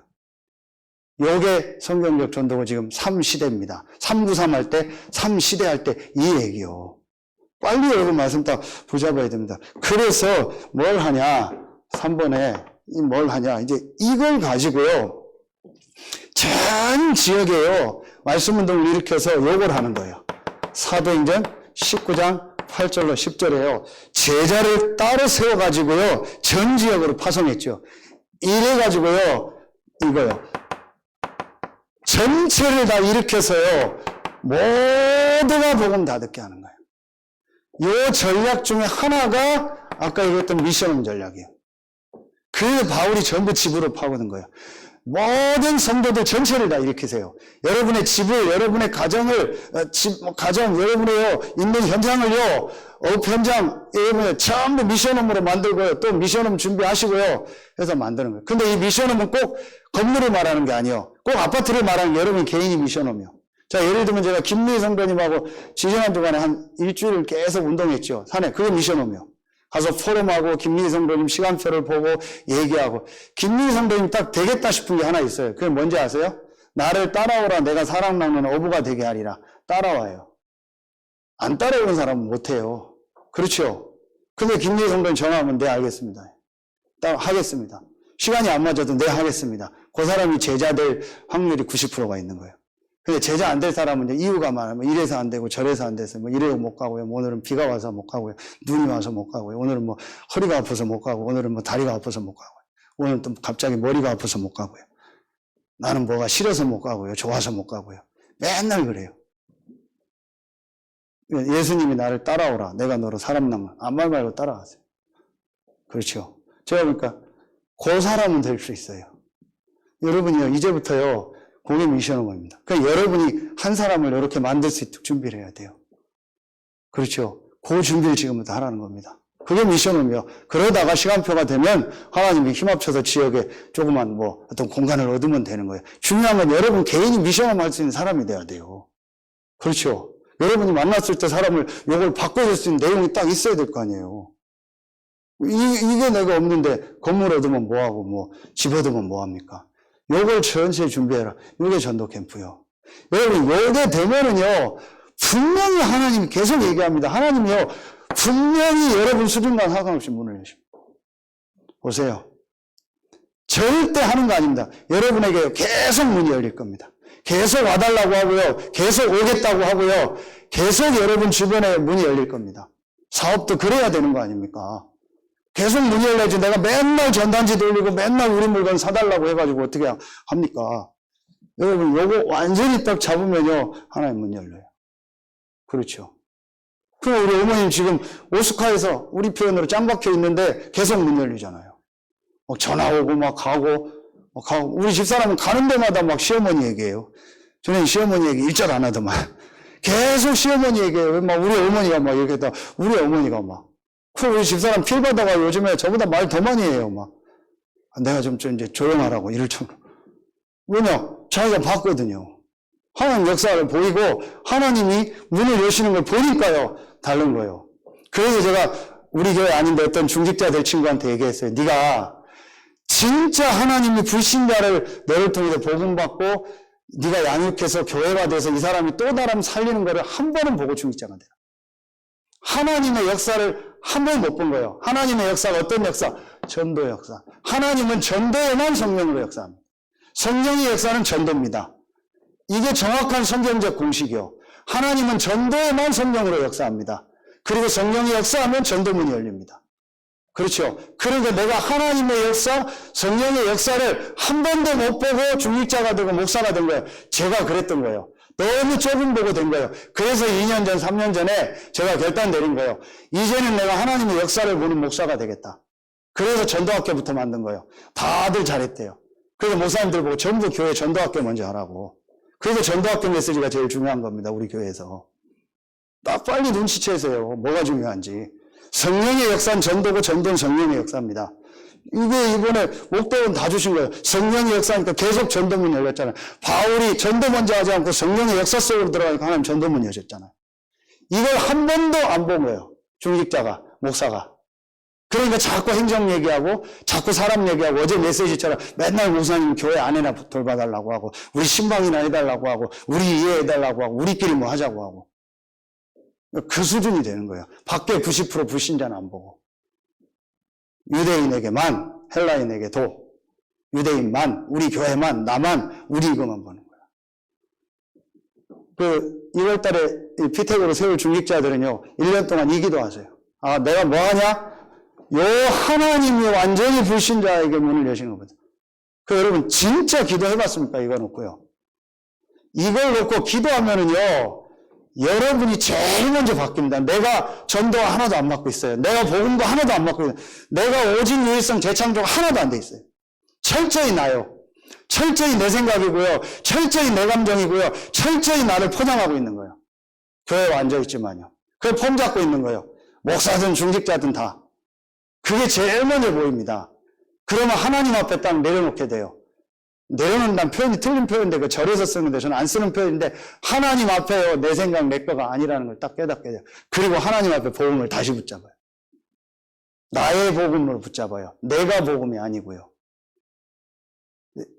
요게 성경적 전도가 지금 3시대입니다. 393 할 때, 3시대 할 때 이 얘기요. 빨리 여러분 말씀 딱 붙잡아야 됩니다. 그래서 뭘 하냐? 3번에 뭘 하냐? 이제 이걸 가지고요. 전 지역에요. 말씀 운동을 일으켜서 요걸 하는 거예요. 사도행전 19장 8절로 10절에요. 제자를 따로 세워가지고요. 전 지역으로 파송했죠. 이래가지고요. 이거요. 전체를 다 일으켜서요. 모두가 복음 다 듣게 하는 거예요. 이 전략 중에 하나가 아까 얘기했던 미션홈 전략이에요. 그 바울이 전부 집으로 파고든 거예요. 모든 성도들 전체를 다 일으키세요. 여러분의 집을, 여러분의 가정을, 여러분의 있는 현장을요, 현장, 여러분의 전부 미션홈으로 만들고요, 또 미션홈 준비하시고요, 해서 만드는 거예요. 근데 이 미션홈은 꼭 건물을 말하는 게 아니에요. 꼭 아파트를 말하는 게 여러분 개인이 미션홈이요. 자, 예를 들면 제가 김미희 성도님하고 지지난 주간에 한 일주일 계속 운동했죠. 산에. 그게 미션홈이요. 가서 포럼하고 김미희 성도님 시간표를 보고 얘기하고 김미희 성도님 딱 되겠다 싶은 게 하나 있어요. 그게 뭔지 아세요? 나를 따라오라 내가 사랑나는 어부가 되게 하리라. 따라와요. 안 따라오는 사람은 못해요. 그렇죠? 근데 김미희 성도님 전화하면 네 알겠습니다. 하겠습니다. 시간이 안 맞아도 네 하겠습니다. 그 사람이 제자 될 확률이 90%가 있는 거예요. 근데 제자 안 될 사람은 이제 이유가 많아요. 이래서 안 되고 저래서 안 돼서 뭐 이래서 못 가고요. 뭐 오늘은 비가 와서 못 가고요. 눈이 와서 못 가고요. 오늘은 뭐 허리가 아파서 못 가고 오늘은 뭐 다리가 아파서 못 가고요. 오늘은 또 갑자기 머리가 아파서 못 가고요. 나는 뭐가 싫어서 못 가고요. 좋아서 못 가고요. 맨날 그래요. 예수님이 나를 따라오라. 내가 너로 사람 낭만. 아무 말 말고 따라가세요. 그렇죠. 제가 그러니까 그 사람은 될 수 있어요. 여러분이요. 이제부터요. 그게 미션홈입니다. 그러니까 여러분이 한 사람을 이렇게 만들 수 있도록 준비를 해야 돼요. 그렇죠. 그 준비를 지금부터 하라는 겁니다. 그게 미션홈이요. 그러다가 시간표가 되면 하나님이 힘합쳐서 지역에 조그만 뭐 어떤 공간을 얻으면 되는 거예요. 중요한 건 여러분 개인이 미션홈 할 수 있는 사람이 돼야 돼요. 그렇죠. 여러분이 만났을 때 사람을 이걸 바꿔줄 수 있는 내용이 딱 있어야 될 거 아니에요. 이게 내가 없는데 건물 얻으면 뭐하고 뭐 집 얻으면 뭐합니까? 요걸 전체 준비해라. 요게 전도 캠프요. 여러분, 요게 되면은요, 분명히 하나님이 계속 얘기합니다. 하나님이요, 분명히 여러분 수준과 상관없이 문을 여십니다. 보세요. 절대 하는 거 아닙니다. 여러분에게 계속 문이 열릴 겁니다. 계속 와달라고 하고요. 계속 오겠다고 하고요. 계속 여러분 주변에 문이 열릴 겁니다. 사업도 그래야 되는 거 아닙니까? 계속 문이 열려야지. 내가 맨날 전단지 돌리고 맨날 우리 물건 사달라고 해가지고 어떻게 합니까? 여러분, 요거 완전히 딱 잡으면요, 하나님 문 열려요. 그렇죠. 그럼 우리 어머님 지금 오스카에서 우리 표현으로 짱 박혀 있는데 계속 문 열리잖아요. 막 전화 오고 막 가고. 우리 집사람은 가는 데마다 막 시어머니 얘기해요. 저는 시어머니 얘기 일절 안 하더만. 계속 시어머니 얘기해요. 막 우리 어머니가 막 얘기했다. 우리 어머니가 막. 그럼 우리 집사람 필 받아가 요즘에 저보다 말 더 많이 해요. 막. 내가 좀 이제 조용하라고 이럴 정도. 왜냐? 자기가 봤거든요. 하나님 역사를 보이고 하나님이 문을 여시는 걸 보니까요. 다른 거예요. 그래서 제가 우리 교회 아닌데 어떤 중직자들 친구한테 얘기했어요. 네가 진짜 하나님이 불신자를 너를 통해서 복음받고 네가 양육해서 교회가 돼서 이 사람이 또 다른 살리는 거를 한 번은 보고 중직자가 돼요. 하나님의 역사를 한 번 못 본 거예요. 하나님의 역사가 어떤 역사? 전도 역사. 하나님은 전도에만 성령으로 역사합니다. 성령의 역사는 전도입니다. 이게 정확한 성경적 공식이요. 하나님은 전도에만 성령으로 역사합니다. 그리고 성령이 역사하면 전도문이 열립니다. 그렇죠. 그러니까 내가 하나님의 역사, 성령의 역사를 한 번도 못 보고 중직자가 되고 목사가 된 거예요. 제가 그랬던 거예요. 너무 좁은 보고 된 거예요. 그래서 2년 전, 3년 전에 제가 결단 내린 거예요. 이제는 내가 하나님의 역사를 보는 목사가 되겠다. 그래서 전도학교부터 만든 거예요. 다들 잘했대요. 그래서 목사님들 보고 전부 교회 전도학교 먼저 하라고. 그래서 전도학교 메시지가 제일 중요한 겁니다. 우리 교회에서. 딱 빨리 눈치채세요. 뭐가 중요한지. 성령의 역사는 전도고 전도는 성령의 역사입니다. 이게 이번에 목도원 다 주신 거예요. 성령의 역사니까 계속 전도문 열렸잖아요. 바울이 전도 먼저 하지 않고 성령의 역사 속으로 들어가니까 하나님 전도문 여셨잖아요. 이걸 한 번도 안 본 거예요. 중직자가, 목사가. 그러니까 자꾸 행정 얘기하고 자꾸 사람 얘기하고 어제 메시지처럼 맨날 목사님 교회 안에나 돌봐달라고 하고 우리 신방이나 해달라고 하고 우리 이해해달라고 하고 우리끼리 뭐 하자고 하고 그 수준이 되는 거예요. 밖에 90% 불신자는 안 보고 유대인에게만 헬라인에게도 유대인만 우리 교회만 나만 우리 이거만 보는 거예요. 1월 달에 피택으로 세울 중직자들은요 1년 동안 이 기도하세요. 아 내가 뭐 하냐? 요 하나님이 완전히 불신자에게 문을 여시는 거거든. 여러분 진짜 기도해봤습니까? 이거 놓고요. 이걸 놓고 기도하면은요 여러분이 제일 먼저 바뀝니다. 내가 전도 하나도 안 맡고 있어요. 내가 복음도 하나도 안 맡고 있어요. 내가 오직 유일성 재창조가 하나도 안 돼 있어요. 철저히 나요. 철저히 내 생각이고요. 철저히 내 감정이고요. 철저히 나를 포장하고 있는 거예요. 교회에 앉아있지만요. 그걸 폼 잡고 있는 거예요. 목사든 중직자든 다. 그게 제일 먼저 보입니다. 그러면 하나님 앞에 딱 내려놓게 돼요. 내려놓는다는 표현이 틀린 표현인데 그 절에서 쓰는데 저는 안 쓰는 표현인데 하나님 앞에요. 내 생각 내 거가 아니라는 걸 딱 깨닫게 돼요. 그리고 하나님 앞에 복음을 다시 붙잡아요. 나의 복음으로 붙잡아요. 내가 복음이 아니고요.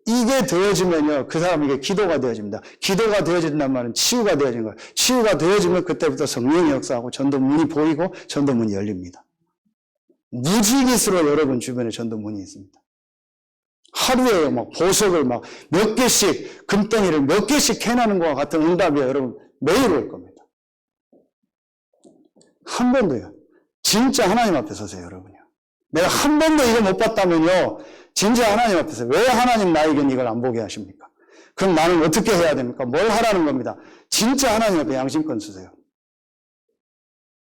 이게 되어지면요. 그 사람에게 기도가 되어집니다. 기도가 되어진다는 말은 치유가 되어진 거예요. 치유가 되어지면 그때부터 성령의 역사하고 전도문이 보이고 전도문이 열립니다. 무지깃으로 여러분 주변에 전도문이 있습니다. 하루에 막 보석을 막 몇 개씩 금덩이를 몇 개씩 캐나는 것과 같은 응답이 여러분 매일 올 겁니다. 한 번도요. 진짜 하나님 앞에 서세요, 여러분요. 내가 한 번도 이거 못 봤다면요. 진짜 하나님 앞에서 왜 하나님 나에겐 이걸 안 보게 하십니까? 그럼 나는 어떻게 해야 됩니까? 뭘 하라는 겁니다. 진짜 하나님 앞에 양심껏 쓰세요.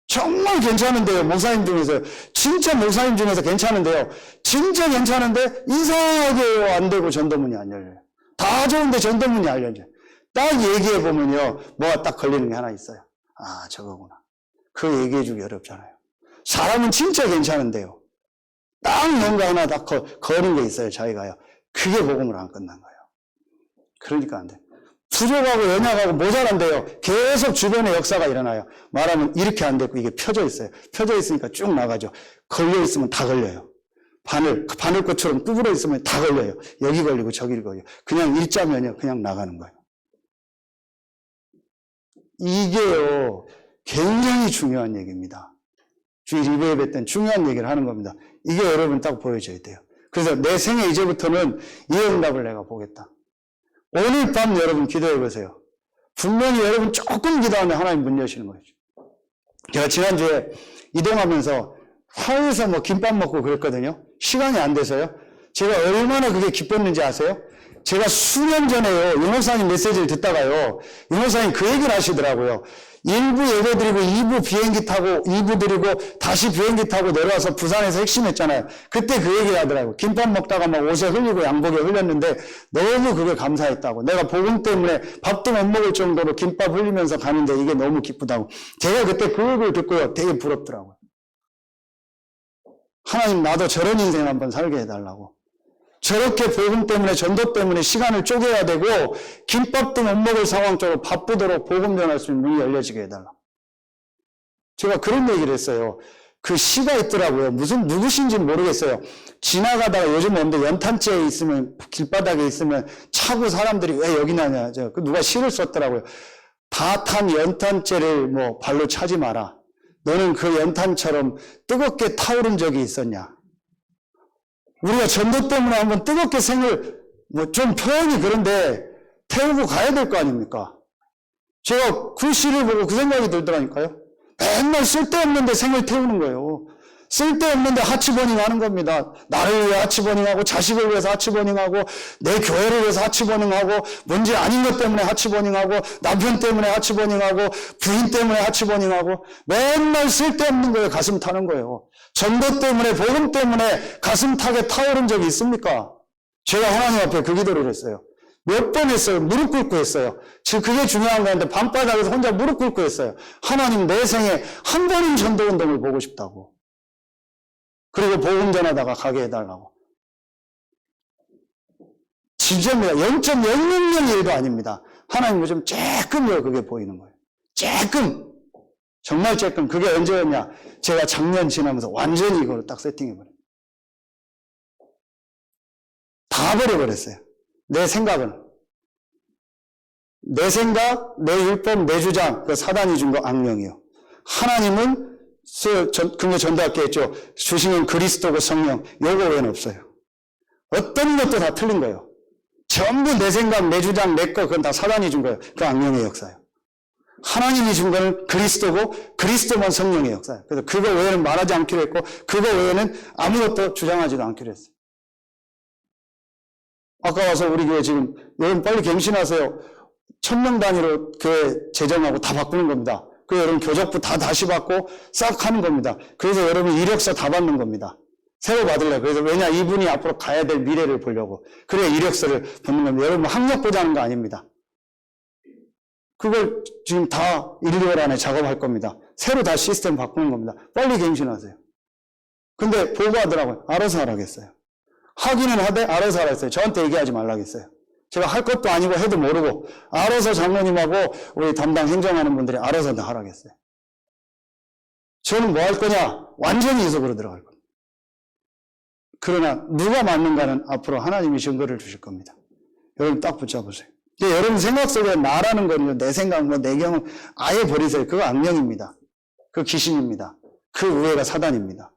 정말 괜찮은데요. 목사님 중에서 진짜 목사님 중에서 괜찮은데요. 진짜 괜찮은데 이상하게 안 되고 전도문이 안 열려요. 다 좋은데 전도문이 안 열려요. 딱 얘기해 보면요. 뭐가 딱 걸리는 게 하나 있어요. 아 저거구나. 그거 얘기해 주기 어렵잖아요. 사람은 진짜 괜찮은데요. 딱 뭔가 하나 딱 거는 게 있어요. 자기가요. 그게 복음으로 안 끝난 거예요. 그러니까 안 돼. 부족하고 연약하고 모자란데요. 계속 주변에 역사가 일어나요. 말하면 이렇게 안 되고 이게 펴져 있어요. 펴져 있으니까 쭉 나가죠. 걸려 있으면 다 걸려요. 바늘꽃처럼 구부러 있으면 다 걸려요. 여기 걸리고 저기 걸려요. 그냥 일자면요. 그냥 나가는 거예요. 이게요. 굉장히 중요한 얘기입니다. 주일 예배 때 중요한 얘기를 하는 겁니다. 이게 여러분 딱 보여줘야 돼요. 그래서 내 생애 이제부터는 이 응답을 내가 보겠다. 오늘 밤 여러분 기도해 보세요. 분명히 여러분 조금 기도하면 하나님 문 여시는 거죠. 제가 지난주에 이동하면서 사회에서 뭐 김밥 먹고 그랬거든요. 시간이 안 돼서요. 제가 얼마나 그게 기뻤는지 아세요? 제가 수년 전에요, 윤호사님 메시지를 듣다가요, 윤호사님 그 얘기를 하시더라고요. 1부 예배 드리고 2부 비행기 타고 2부 드리고 다시 비행기 타고 내려와서 부산에서 핵심했잖아요. 그때 그 얘기를 하더라고요. 김밥 먹다가 막 옷에 흘리고 양복에 흘렸는데 너무 그게 감사했다고. 내가 복음 때문에 밥도 못 먹을 정도로 김밥 흘리면서 가는데 이게 너무 기쁘다고. 제가 그때 그 얘기를 듣고요, 되게 부럽더라고요. 하나님, 나도 저런 인생 한번 살게 해달라고. 저렇게 복음 때문에, 전도 때문에 시간을 쪼개야 되고 김밥도 못 먹을 상황 쪽으로 바쁘도록 복음 전할 수 있는 문이 열려지게 해달라. 제가 그런 얘기를 했어요. 그 시가 있더라고요. 무슨 누구신지는 모르겠어요. 지나가다가 요즘 뭔데 연탄재에 있으면, 길바닥에 있으면 차고 사람들이 왜 여기 나냐. 누가 시를 썼더라고요. 다 탄 연탄재를 뭐 발로 차지 마라. 너는 그 연탄처럼 뜨겁게 타오른 적이 있었냐? 우리가 전도 때문에 한번 뜨겁게 생을, 뭐 좀 표현이 그런데 태우고 가야 될 거 아닙니까? 제가 그 시를 보고 그 생각이 들더라니까요. 맨날 쓸데없는데 생을 태우는 거예요. 쓸데없는데 하치버닝 하는 겁니다. 나를 위해 하치버닝하고, 자식을 위해서 하치버닝하고, 내 교회를 위해서 하치버닝하고, 문제 아닌 것 때문에 하치버닝하고, 남편 때문에 하치버닝하고, 부인 때문에 하치버닝하고, 맨날 쓸데없는 거에 가슴 타는 거예요. 전도 때문에, 복음 때문에 가슴 타게 타오른 적이 있습니까? 제가 하나님 앞에 그 기도를 했어요. 몇 번 했어요. 무릎 꿇고 했어요. 지금 그게 중요한 건데 밤바닥에서 혼자 무릎 꿇고 했어요. 하나님, 내 생에 한 번은 전도운동을 보고 싶다고. 그리고 복음 전하다가 가게 해달라고. 진짜입니다. 0.000 1도 아닙니다. 하나님은 좀 조금요, 그게 보이는 거예요. 조금. 정말 조금. 그게 언제였냐? 제가 작년 지나면서 완전히 이걸 딱 세팅해버려요. 다 버려버렸어요. 내 생각은. 내 생각, 내 율법, 내 주장, 그 사단이 준 거 악령이요. 하나님은 근데 전도할게 했죠. 주시는 그리스도고 성령, 요거 외에는 없어요. 어떤 것도 다 틀린 거예요. 전부 내 생각, 내 주장, 내 거, 그건 다 사단이 준 거예요. 그 악령의 역사예요. 하나님이 준 거는 그리스도고, 그리스도만 성령의 역사예요. 그래서 그거 외에는 말하지 않기로 했고, 그거 외에는 아무것도 주장하지도 않기로 했어요. 아까 와서 우리 교회 지금, 여러분 빨리 갱신하세요. 1000명 단위로 교회 재정하고 다 바꾸는 겁니다. 그 여러분 교적부 다 다시 받고 싹 하는 겁니다. 그래서 여러분 이력서 다 받는 겁니다. 새로 받으려고. 그래서 왜냐, 이분이 앞으로 가야 될 미래를 보려고. 그래야 이력서를 받는 겁니다. 여러분 학력 보자는 거 아닙니다. 그걸 지금 다 1, 2월 안에 작업할 겁니다. 새로 다 시스템 바꾸는 겁니다. 빨리 갱신하세요. 근데 보고하더라고요. 알아서 하라겠어요. 하기는 하되 알아서 하라겠어요. 저한테 얘기하지 말라겠어요. 제가 할 것도 아니고 해도 모르고 알아서 장로님하고 우리 담당 행정하는 분들이 알아서 다 하라겠어요. 저는 뭐 할 거냐? 완전히 이속으로 들어갈 겁니다. 그러나 누가 맞는가는 앞으로 하나님이 증거를 주실 겁니다. 여러분 딱 붙잡으세요. 여러분 생각 속에 나라는 거는요, 내 생각, 내 경험 아예 버리세요. 그거 악령입니다. 그 귀신입니다. 그 우애가 사단입니다.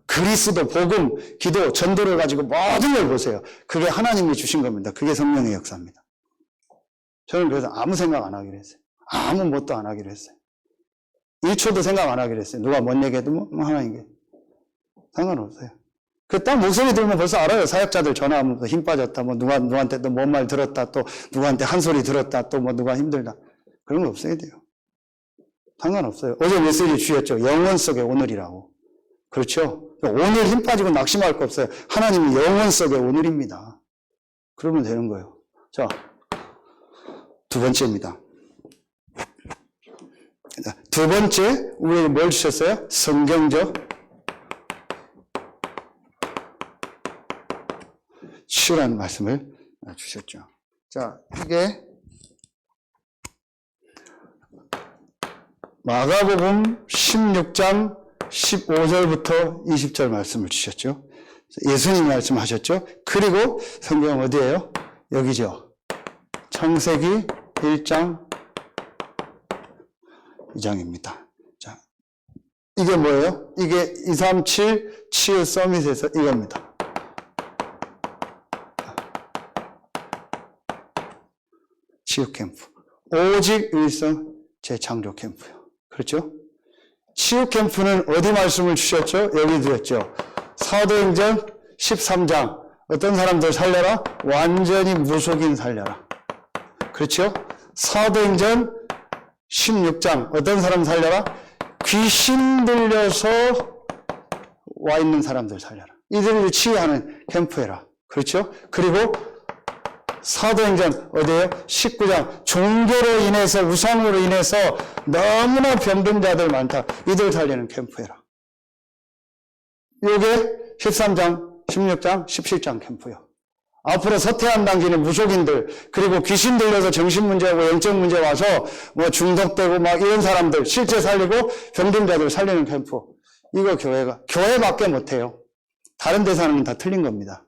그리스도, 복음, 기도, 전도를 가지고 모든 걸 보세요. 그게 하나님이 주신 겁니다. 그게 성령의 역사입니다. 저는 그래서 아무 생각 안 하기로 했어요. 아무 뭣도 안 하기로 했어요. 1초도 생각 안 하기로 했어요. 누가 뭔 얘기해도 뭐 하나님께 상관없어요. 그 딱 목소리 들으면 벌써 알아요. 사역자들 전화하면 힘 빠졌다, 뭐 누구한테 또 뭔 말 들었다, 또 누구한테 한 소리 들었다, 또 뭐 누가 힘들다. 그런 거 없어야 돼요. 상관없어요. 어제 메시지 주셨죠. 영혼 속의 오늘이라고. 그렇죠? 오늘 힘 빠지고 낙심할 거 없어요. 하나님이 영혼 속의 오늘입니다. 그러면 되는 거예요. 자, 두 번째입니다. 두 번째, 우리에게 뭘 주셨어요? 성경적 치유라는 말씀을 주셨죠. 자, 이게 마가복음 16장 15절부터 20절 말씀을 주셨죠. 예수님 말씀하셨죠. 그리고 성경 어디예요? 여기죠. 창세기 1장 2장입니다. 자, 이게 뭐예요? 이게 237 치유 서밋에서 이겁니다. 치유 캠프. 오직 일성 재창조 캠프요. 그렇죠? 치유 캠프는 어디 말씀을 주셨죠? 여기 드렸죠. 사도행전 13장. 어떤 사람들 살려라? 완전히 무속인 살려라. 그렇죠? 사도행전 16장. 어떤 사람 살려라? 귀신 들려서 와 있는 사람들 살려라. 이들을 치유하는 캠프해라. 그렇죠? 그리고 사도행전 어디에요? 19장. 종교로 인해서, 우상으로 인해서 너무나 병든 자들 많다. 이들 살리는 캠프해라. 요게 13장, 16장, 17장 캠프요. 앞으로 서태한 당기는 무속인들, 그리고 귀신 들려서 정신문제하고 영적문제 와서 뭐 중독되고 막 이런 사람들 실제 살리고 병든 자들 살리는 캠프. 이거 교회밖에 못해요. 다른 데서 하는 건 다 틀린 겁니다.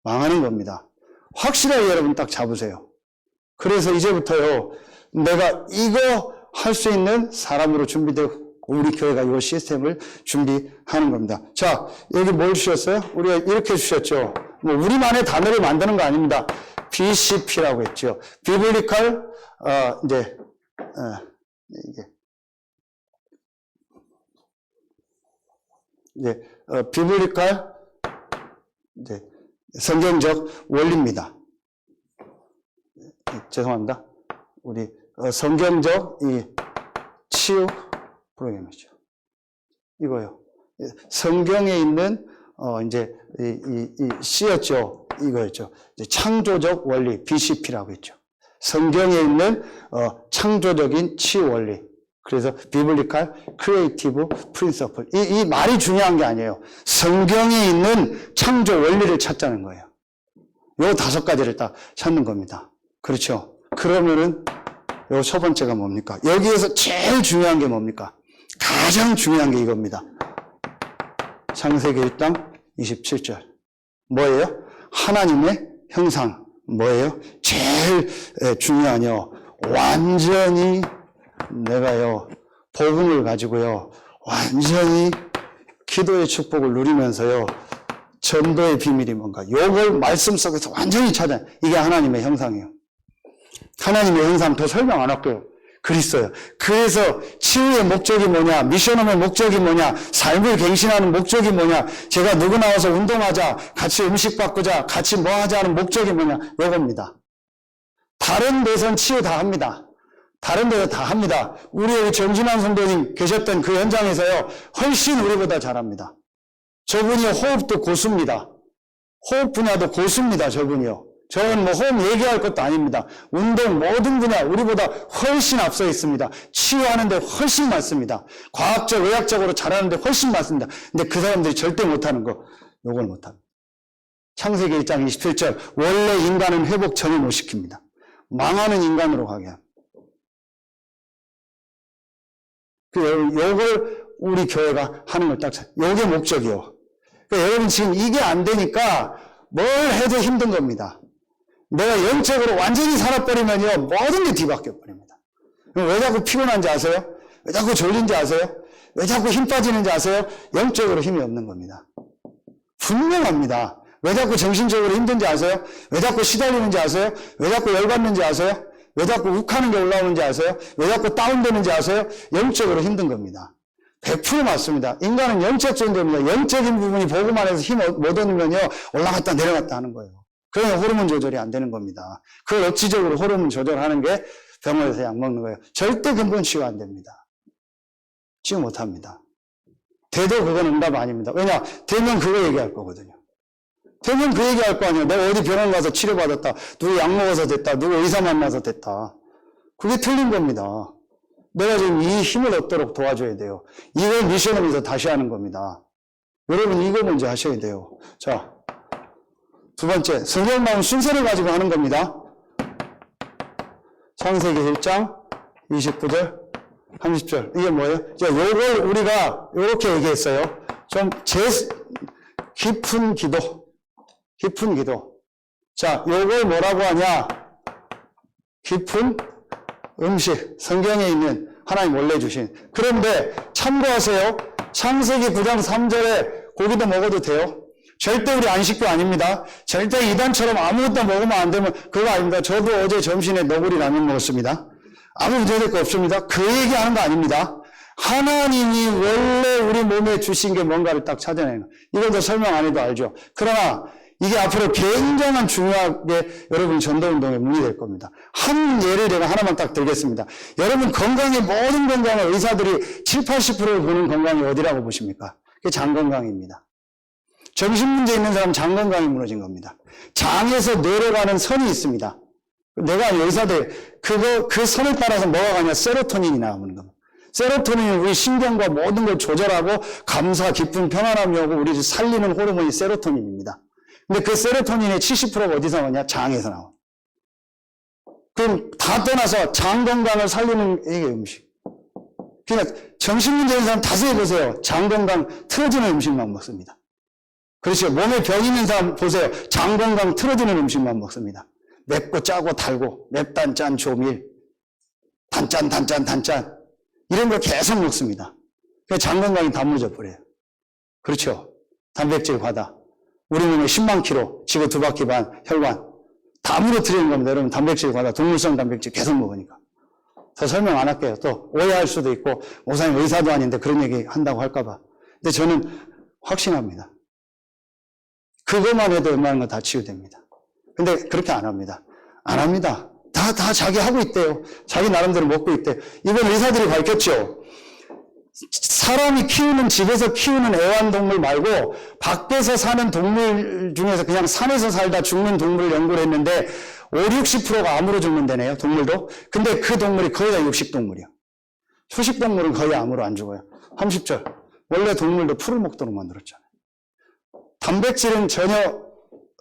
망하는 겁니다. 확실하게 여러분 딱 잡으세요. 그래서 이제부터요, 내가 이거 할 수 있는 사람으로 준비되고, 우리 교회가 이 시스템을 준비하는 겁니다. 자, 여기 뭘 주셨어요? 우리가 이렇게 주셨죠. 뭐 우리만의 단어를 만드는 거 아닙니다. BCP라고 했죠. 비블리컬 비블리컬 성경적 원리입니다. 죄송합니다. 우리 성경적 이 치유 프로그램이죠. 이거요. 성경에 있는 이 C였죠. 이거였죠. 이제 창조적 원리 BCP라고 했죠. 성경에 있는 창조적인 치유 원리. 그래서 비블리컬 크리에이티브 프린서플. 이 말이 중요한 게 아니에요. 성경에 있는 창조 원리를 찾자는 거예요. 요 5가지를 딱 찾는 겁니다. 그렇죠? 그러면은 요 첫 번째가 뭡니까? 여기에서 제일 중요한 게 뭡니까? 가장 중요한 게 이겁니다. 창세기 1장 27절. 뭐예요? 하나님의 형상. 뭐예요? 제일 중요한요. 완전히 내가요, 복음을 가지고요, 완전히 기도의 축복을 누리면서요, 전도의 비밀이 뭔가, 요걸 말씀 속에서 완전히 찾아요. 이게 하나님의 형상이에요. 하나님의 형상 더 설명 안 할게요. 그리스도요. 그래서 치유의 목적이 뭐냐, 미션홈의 목적이 뭐냐, 삶을 갱신하는 목적이 뭐냐, 제가 누구 나와서 운동하자, 같이 음식 바꾸자, 같이 뭐 하자 하는 목적이 뭐냐, 요겁니다. 다른 데선 치유 다 합니다. 다른 데서 다 합니다. 우리 정진환 선도님 계셨던 그 현장에서요, 훨씬 우리보다 잘합니다. 저분이 호흡도 고수입니다. 호흡 분야도 고수입니다, 저분이요. 저는 뭐 호흡 얘기할 것도 아닙니다. 운동 모든 분야 우리보다 훨씬 앞서 있습니다. 치유하는데 훨씬 많습니다. 과학적, 의학적으로 잘하는데 훨씬 많습니다. 근데 그 사람들이 절대 못하는 거, 요걸 못합니다. 창세기 1장 27절, 원래 인간은 회복 전혀 못 시킵니다. 망하는 인간으로 가게 합니다. 요걸 우리 교회가 하는 걸 딱, 요게 목적이요. 그러니까 여러분 지금 이게 안 되니까 뭘 해도 힘든 겁니다. 내가 영적으로 완전히 살아버리면요, 모든 게 뒤바뀌어 버립니다. 왜 자꾸 피곤한지 아세요? 왜 자꾸 졸린지 아세요? 왜 자꾸 힘 빠지는지 아세요? 영적으로 힘이 없는 겁니다. 분명합니다. 왜 자꾸 정신적으로 힘든지 아세요? 왜 자꾸 시달리는지 아세요? 왜 자꾸 열받는지 아세요? 왜 자꾸 욱하는 게 올라오는지 아세요? 왜 자꾸 다운되는지 아세요? 영적으로 힘든 겁니다. 100% 맞습니다. 인간은 영적 존재입니다. 영적인 부분이 복음 안에서 힘 못 얻으면요, 올라갔다 내려갔다 하는 거예요. 그러면 호르몬 조절이 안 되는 겁니다. 그걸 억지적으로 호르몬 조절하는 게 병원에서 약 먹는 거예요. 절대 근본 치유 안 됩니다. 치유 못 합니다. 돼도 그건 응답 아닙니다. 왜냐? 되면 그거 얘기할 거거든요. 되면 그 얘기할 거 아니에요. 내가 어디 병원 가서 치료받았다. 누구 약 먹어서 됐다. 누구 의사 만나서 됐다. 그게 틀린 겁니다. 내가 지금 이 힘을 얻도록 도와줘야 돼요. 이걸 미션홈에서 다시 하는 겁니다. 여러분 이거 먼저 하셔야 돼요. 자, 두 번째, 성경 나온 순서를 가지고 하는 겁니다. 창세기 1장 29절 30절. 이게 뭐예요? 자, 요걸 우리가 이렇게 얘기했어요. 좀 깊은 기도. 깊은 기도. 자, 요걸 뭐라고 하냐? 깊은 음식. 성경에 있는 하나님 원래 주신. 그런데 참고하세요. 창세기 9장 3절에 고기도 먹어도 돼요. 절대 우리 안식교 아닙니다. 절대 이단처럼 아무것도 먹으면 안 되면 그거 아닙니다. 저도 어제 점심에 너구리 라면 먹었습니다. 아무 문제될 거 없습니다. 그 얘기하는 거 아닙니다. 하나님이 원래 우리 몸에 주신 게 뭔가를 딱 찾아내는 거예요. 이건 더 설명 안 해도 알죠. 그러나 이게 앞으로 굉장한 중요하게 여러분 전도운동의 문이 될 겁니다. 한 예를 제가 하나만 딱 들겠습니다. 여러분 건강의 모든 건강을 의사들이 7, 80%를 보는 건강이 어디라고 보십니까? 그게 장 건강입니다. 정신 문제 있는 사람 장 건강이 무너진 겁니다. 장에서 뇌로 가는 선이 있습니다. 내가 의사들 그 선에 따라서 뭐가 가냐? 세로토닌이 나오는 겁니다. 세로토닌은 우리 신경과 모든 걸 조절하고 감사, 기쁨, 편안함이 오고 우리를 살리는 호르몬이 세로토닌입니다. 근데 그 세로토닌의 70%가 어디서 나오냐? 장에서 나와. 그럼 다 떠나서 장 건강을 살리는 이게 음식. 그러니까 정신 문제 있는 사람 다시 해보세요. 장 건강 틀어지는 음식만 먹습니다. 그렇죠. 몸에 병 있는 사람 보세요. 장 건강 틀어지는 음식만 먹습니다. 맵고 짜고 달고 맵단 짠 조밀 단짠 이런 걸 계속 먹습니다. 그래서 장 건강이 다 무너져버려요. 그렇죠. 단백질 과다. 우리 몸에 10만 킬로 지구 2바퀴 반 혈관 다 무너뜨리는 겁니다. 여러분 단백질 과다. 동물성 단백질 계속 먹으니까. 더 설명 안 할게요. 또 오해할 수도 있고 목사님 의사도 아닌데 그런 얘기 한다고 할까 봐. 근데 저는 확신합니다. 그것만 해도 웬만한 거 다 치유됩니다. 근데 그렇게 안 합니다. 안 합니다. 다 자기 하고 있대요. 자기 나름대로 먹고 있대요. 이번 의사들이 밝혔죠. 사람이 키우는 집에서 키우는 애완동물 말고 밖에서 사는 동물 중에서 그냥 산에서 살다 죽는 동물을 연구를 했는데 50~60%가 암으로 죽는다네요. 동물도. 근데 그 동물이 거의 다 육식동물이요. 초식동물은 거의 암으로 안 죽어요. 30절. 원래 동물도 풀을 먹도록 만들었잖아요. 단백질은 전혀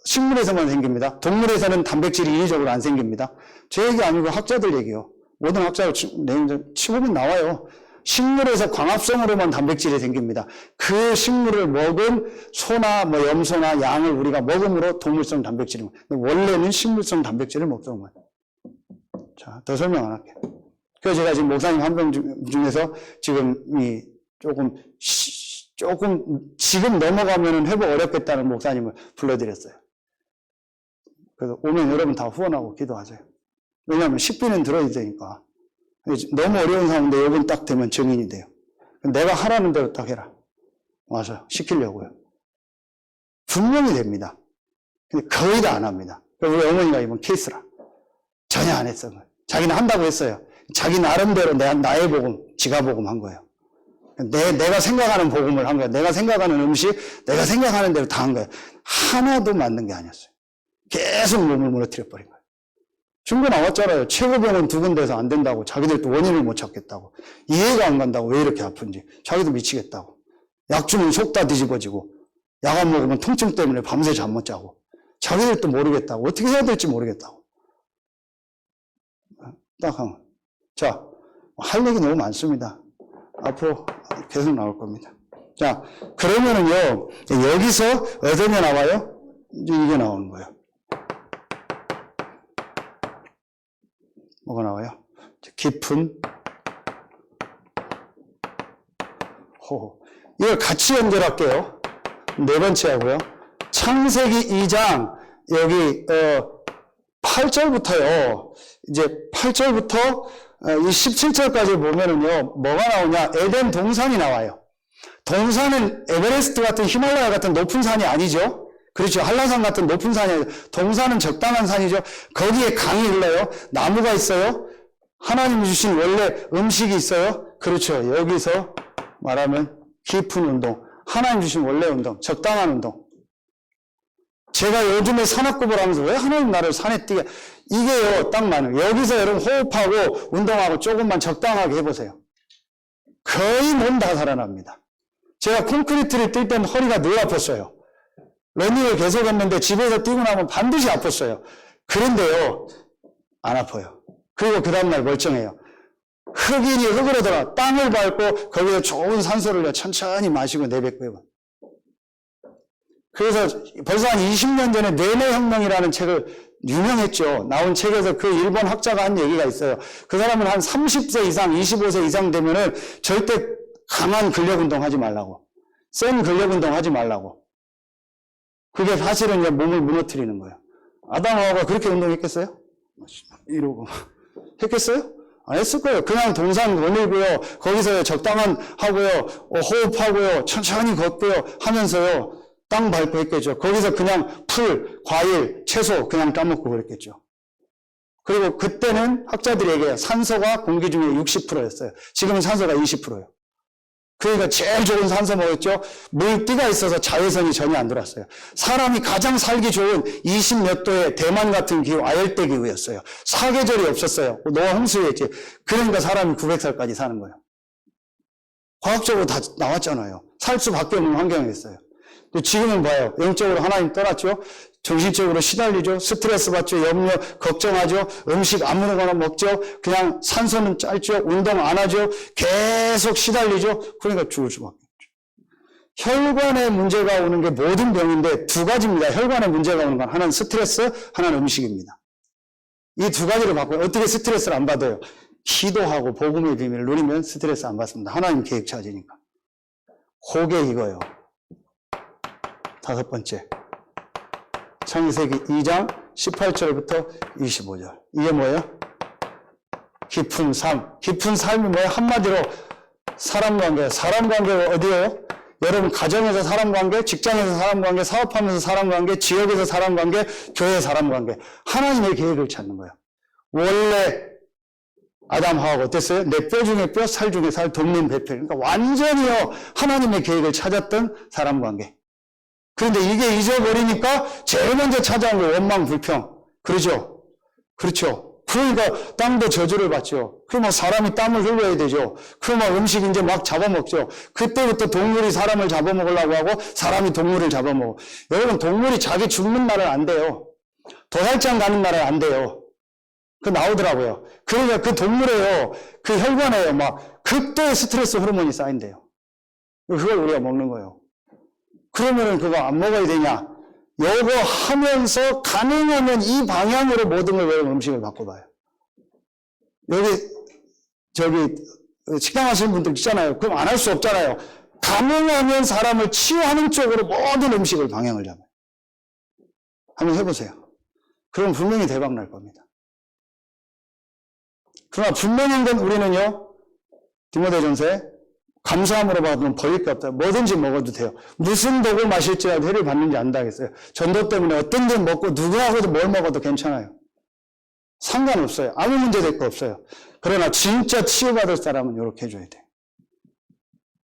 식물에서만 생깁니다. 동물에서는 단백질이 인위적으로 안 생깁니다. 제 얘기 아니고 학자들 얘기요. 모든 학자들 치고보면 나와요. 식물에서 광합성으로만 단백질이 생깁니다. 그 식물을 먹은 소나 염소나 양을 우리가 먹음으로 동물성 단백질을 원래는 식물성 단백질을 먹도록 만들어요. 자, 더 설명 안 할게요. 그래서 제가 지금 목사님 한 명 중에서 지금 조금 지금 넘어가면은 회복 어렵겠다는 목사님을 불러드렸어요. 그래서 오면 여러분 다 후원하고 기도하세요. 왜냐하면 식비는 들어야 되니까. 너무 어려운 상황인데 여분 딱 되면 증인이 돼요. 내가 하라는 대로 딱 해라. 와서 시키려고요. 분명히 됩니다. 근데 거의 다 안 합니다. 우리 어머니가 이번 케이스라. 전혀 안 했어요. 자기는 한다고 했어요. 자기 나름대로 나의 복음, 지가 복음 한 거예요. 내가 생각하는 복음을 한 거예요. 내가 생각하는 음식, 내가 생각하는 대로 다 한 거예요. 하나도 맞는 게 아니었어요. 계속 몸을 무너뜨려 버린 거예요. 증거 나왔잖아요. 최고병원 2군데서 안 된다고. 자기들도 원인을 못 찾겠다고. 이해가 안 간다고. 왜 이렇게 아픈지. 자기도 미치겠다고. 약 주면 속 다 뒤집어지고. 약 안 먹으면 통증 때문에 밤새 잠 못 자고. 자기들도 모르겠다고. 어떻게 해야 될지 모르겠다고. 딱 하면. 자, 할 얘기 너무 많습니다. 앞으로 계속 나올 겁니다. 자, 그러면은요, 여기서 어떤 게 나와요? 이제 이게 나오는 거예요. 뭐가 나와요? 깊은 호흡. 이걸 같이 연결할게요. 네 번째 하고요. 창세기 2장, 여기, 8절부터요. 이제 8절부터 이 17절까지 보면은요, 뭐가 나오냐? 에덴 동산이 나와요. 동산은 에베레스트 같은 히말라야 같은 높은 산이 아니죠? 그렇죠. 한라산 같은 높은 산이 아니죠. 동산은 적당한 산이죠. 거기에 강이 흘러요. 나무가 있어요. 하나님이 주신 원래 음식이 있어요. 그렇죠. 여기서 말하면 깊은 운동. 하나님 주신 원래 운동. 적당한 운동. 제가 요즘에 산악급을 하면서 왜 하나님 나를 산에 뛰게 이게요. 딱 맞아요. 여기서 여러분 호흡하고 운동하고 조금만 적당하게 해보세요. 거의 몸 다 살아납니다. 제가 콘크리트를 뛸 때는 허리가 늘 아팠어요. 러닝을 계속 했는데 집에서 뛰고 나면 반드시 아팠어요. 그런데요, 안 아파요. 그리고 그 다음날 멀쩡해요. 흙이니 흙으로 들어가 땅을 밟고 거기서 좋은 산소를 천천히 마시고 내뱉고요. 그래서 벌써 한 20년 전에 뇌내혁명이라는 책을 유명했죠. 나온 책에서 그 일본 학자가 한 얘기가 있어요. 그 사람은 한 30세 이상, 25세 이상 되면은 절대 강한 근력 운동 하지 말라고. 센 근력 운동 하지 말라고. 그게 사실은 몸을 무너뜨리는 거예요. 아담 하와가 그렇게 운동했겠어요? 이러고. 했겠어요? 안 했을 거예요. 그냥 동산 거닐고요. 거기서 적당한 하고요. 호흡하고요. 천천히 걷고요. 하면서요. 땅 밟고 했겠죠. 거기서 그냥 풀, 과일, 채소 그냥 따먹고 그랬겠죠. 그리고 그때는 학자들이 얘기해요. 산소가 공기 중에 60%였어요. 지금은 산소가 20%예요. 그러니까 제일 좋은 산소 뭐였죠? 물기가 있어서 자외선이 전혀 안 들어왔어요. 사람이 가장 살기 좋은 20몇 도의 대만 같은 기후, 아열대 기후였어요. 사계절이 없었어요. 노아 홍수였지. 그러니까 사람이 900살까지 사는 거예요. 과학적으로 다 나왔잖아요. 살 수밖에 없는 환경이었어요. 또 지금은 봐요. 영적으로 하나님 떠났죠. 정신적으로 시달리죠. 스트레스 받죠. 염려, 걱정하죠. 음식 아무거나 먹죠. 그냥 산소는 짧죠. 운동 안 하죠. 계속 시달리죠. 그러니까 죽을 수밖에 없죠. 혈관에 문제가 오는 게 모든 병인데 두 가지입니다. 혈관에 문제가 오는 건 하나는 스트레스, 하나는 음식입니다. 이 두 가지를 바꿔요. 어떻게 스트레스를 안 받아요? 기도하고 복음의 비밀을 누리면 스트레스 안 받습니다. 하나님 계획 찾으니까. 그게 이거예요. 다섯 번째. 창세기 2장 18절부터 25절. 이게 뭐예요? 깊은 삶. 깊은 삶이 뭐예요? 한마디로 사람 관계. 사람 관계가 어디예요? 여러분 가정에서 사람 관계, 직장에서 사람 관계, 사업하면서 사람 관계, 지역에서 사람 관계, 교회 사람 관계. 하나님의 계획을 찾는 거예요. 원래 아담 하와가 어땠어요? 내 뼈 중에 뼈, 살 중에 살, 돕는 배필. 그러니까 완전히요 하나님의 계획을 찾았던 사람 관계. 그런데 이게 잊어버리니까 제일 먼저 찾아온 게 원망, 불평. 그러죠? 그렇죠. 그러니까 땅도 저주를 받죠. 그럼 사람이 땀을 흘려야 되죠. 그럼 음식 이제 막 잡아먹죠. 그때부터 동물이 사람을 잡아먹으려고 하고 사람이 동물을 잡아먹어. 여러분 동물이 자기 죽는 날은 안 돼요. 도살장 가는 날은 안 돼요. 그 나오더라고요. 그러니까 그 동물에요. 그 혈관에요. 막 극도의 스트레스 호르몬이 쌓인대요. 그걸 우리가 먹는 거예요. 그러면은 그거 안 먹어야 되냐? 요거 하면서 가능하면 이 방향으로 모든 걸 외우는 음식을 바꿔봐요. 저기 식당 하시는 분들 있잖아요. 그럼 안 할 수 없잖아요. 가능하면 사람을 치유하는 쪽으로 모든 음식을 방향을 잡아요. 한번 해보세요. 그럼 분명히 대박 날 겁니다. 그러나 분명한 건 우리는요. 디모데전서에 감사함으로 받으면 버릴 게 없다. 뭐든지 먹어도 돼요. 무슨 독을 마실지라도 해를 받는지 안다 했어요. 전도 때문에 어떤 데 먹고 누구하고도 뭘 먹어도 괜찮아요. 상관없어요. 아무 문제 될 거 없어요. 그러나 진짜 치유받을 사람은 이렇게 해줘야 돼요.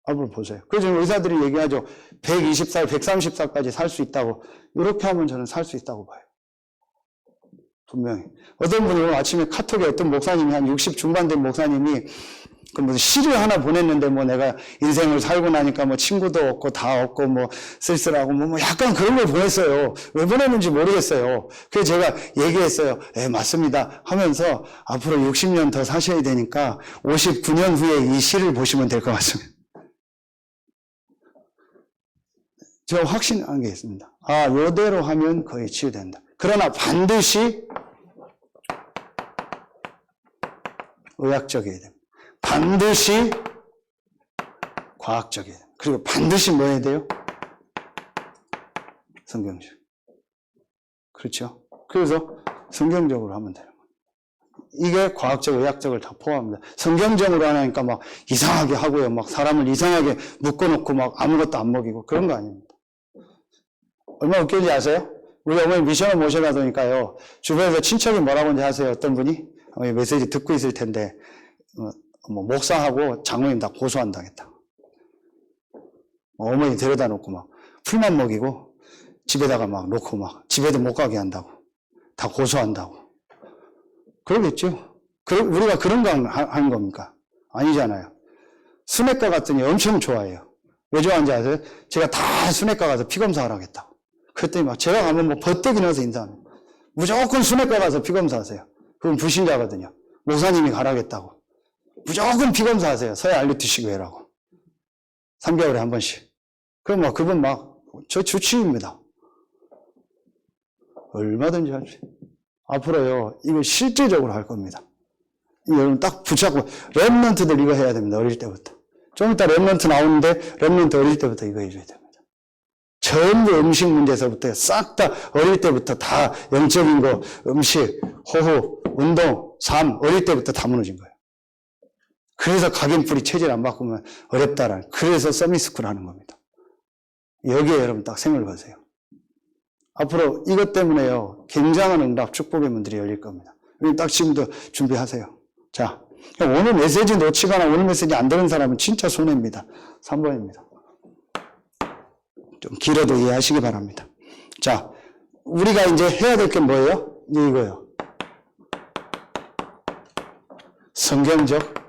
앞으로 보세요. 그래서 의사들이 얘기하죠. 120살, 130살까지 살 수 있다고. 이렇게 하면 저는 살 수 있다고 봐요. 분명히. 어떤 분이 오늘 아침에 카톡에 어떤 목사님이 한 60 중반 된 목사님이 그 무슨 시를 하나 보냈는데 뭐 내가 인생을 살고 나니까 뭐 친구도 없고 다 없고 뭐 쓸쓸하고 뭐 약간 그런 걸 보냈어요. 왜 보냈는지 모르겠어요. 그래서 제가 얘기했어요. 맞습니다. 하면서 앞으로 60년 더 사셔야 되니까 59년 후에 이 시를 보시면 될 것 같습니다. 제가 확신한 게 있습니다. 요대로 하면 거의 치유된다. 그러나 반드시 의학적이어야 됩니다. 반드시 과학적이에요. 그리고 반드시 뭐 해야 돼요? 성경적. 그렇죠? 그래서 성경적으로 하면 돼요. 이게 과학적, 의학적을 다 포함합니다. 성경적으로 하니까 막 이상하게 하고요. 막 사람을 이상하게 묶어놓고 막 아무것도 안 먹이고 그런 거 아닙니다. 얼마나 웃긴지 아세요? 우리 어머니 미션을 모셔가더니까요. 주변에서 친척이 뭐라고 하는지 아세요? 어떤 분이? 메시지 듣고 있을 텐데 뭐 목사하고 장로님 다 고소한다겠다. 어머니 데려다 놓고 막 풀만 먹이고 집에다가 막 놓고 막 집에도 못 가게 한다고. 다 고소한다고. 그러겠죠. 우리가 그런 거 하는 겁니까? 아니잖아요. 순외과 갔더니 엄청 좋아해요. 왜 좋아하는지 아세요? 제가 다 순외과 가서 피검사 하라겠다고. 그랬더니 막 제가 가면 뭐 버뜩이 넣어서 인사합니다. 무조건 순외과 가서 피검사 하세요. 그건 불신자거든요. 목사님이 가라겠다고. 무조건 피검사 하세요. 서야 알려두시고 해라고. 3개월에 한 번씩. 그럼 막 그분 막 저 주치의입니다. 얼마든지 할 수 있어요. 앞으로요. 이거 실제적으로 할 겁니다. 여러분 딱 붙잡고 랩런트들 이거 해야 됩니다. 어릴 때부터. 좀 이따 랩런트 나오는데 랩런트 어릴 때부터 이거 해줘야 됩니다. 전부 음식 문제에서부터 싹 다 어릴 때부터 다 영적인 거, 음식, 호흡, 운동, 삶 어릴 때부터 다 무너진 거예요. 그래서 각인풀이 체질 안 바꾸면 어렵다라는, 그래서 서밋스쿨 하는 겁니다. 여기에 여러분 딱 생각을 거세요. 앞으로 이것 때문에요, 굉장한 응답, 축복의 문들이 열릴 겁니다. 딱 지금도 준비하세요. 자, 오늘 메시지 놓치거나 오늘 메시지 안 들은 사람은 진짜 손해입니다. 3번입니다. 좀 길어도 이해하시기 바랍니다. 자, 우리가 이제 해야 될 게 뭐예요? 이제 이거요. 성경적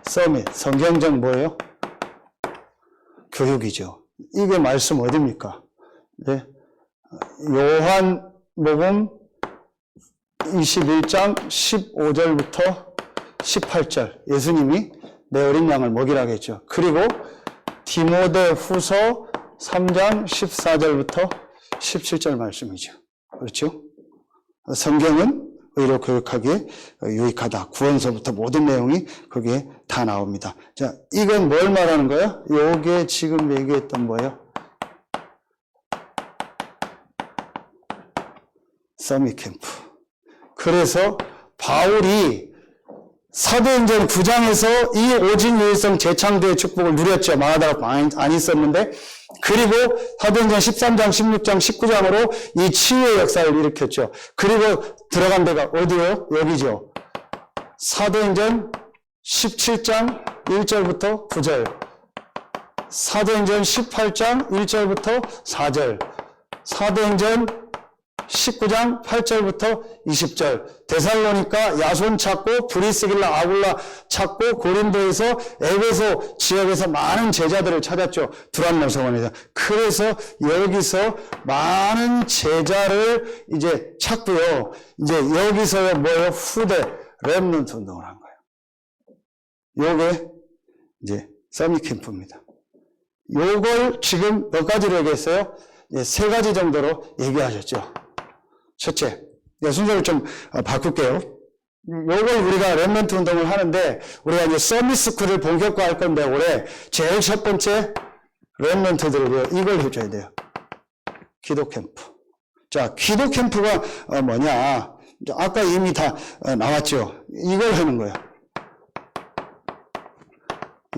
서밋, 성경적 뭐예요? 교육이죠. 이게 말씀 어디입니까? 네. 요한복음 21장 15절부터 18절, 예수님이 내 어린 양을 먹이라고 했죠. 그리고 디모데후서 3장 14절부터 17절 말씀이죠. 그렇죠? 성경은 의로 교육하기에 유익하다. 구원서부터 모든 내용이 거기에 다 나옵니다. 자, 이건 뭘 말하는 거예요? 요게 지금 얘기했던 뭐예요? 서밋 캠프. 그래서 바울이 사도행전 9장에서 이 오진유일성 재창조의 축복을 누렸죠. 마가다락 안 있었는데. 그리고 사도행전 13장, 16장, 19장으로 이 치유의 역사를 일으켰죠. 그리고 들어간 데가 어디예요? 여기죠. 사도행전 17장 1절부터 9절. 사도행전 18장 1절부터 4절. 사도행전 19장 8절부터 20절. 데살로니가 야손 찾고 브리스길라 아굴라 찾고 고린도에서 에베소 지역에서 많은 제자들을 찾았죠. 두란노 성원에서. 그래서 여기서 많은 제자를 이제 찾고요. 이제 여기서 뭐예요? 후대 렘넌트 운동을 한 거예요. 요게 이제 서밋 캠프입니다. 요걸 지금 몇 가지로 얘기했어요? 세 가지 정도로 얘기하셨죠. 첫째, 순서를 좀 바꿀게요. 요걸 우리가 렘넌트 운동을 하는데, 우리가 이제 서밋스쿨을 본격화할 건데, 올해 제일 첫 번째 렘넌트들을 이걸 해줘야 돼요. 기도 캠프. 자, 기도 캠프가 뭐냐? 아까 이미 다 나왔죠. 이걸 하는 거예요.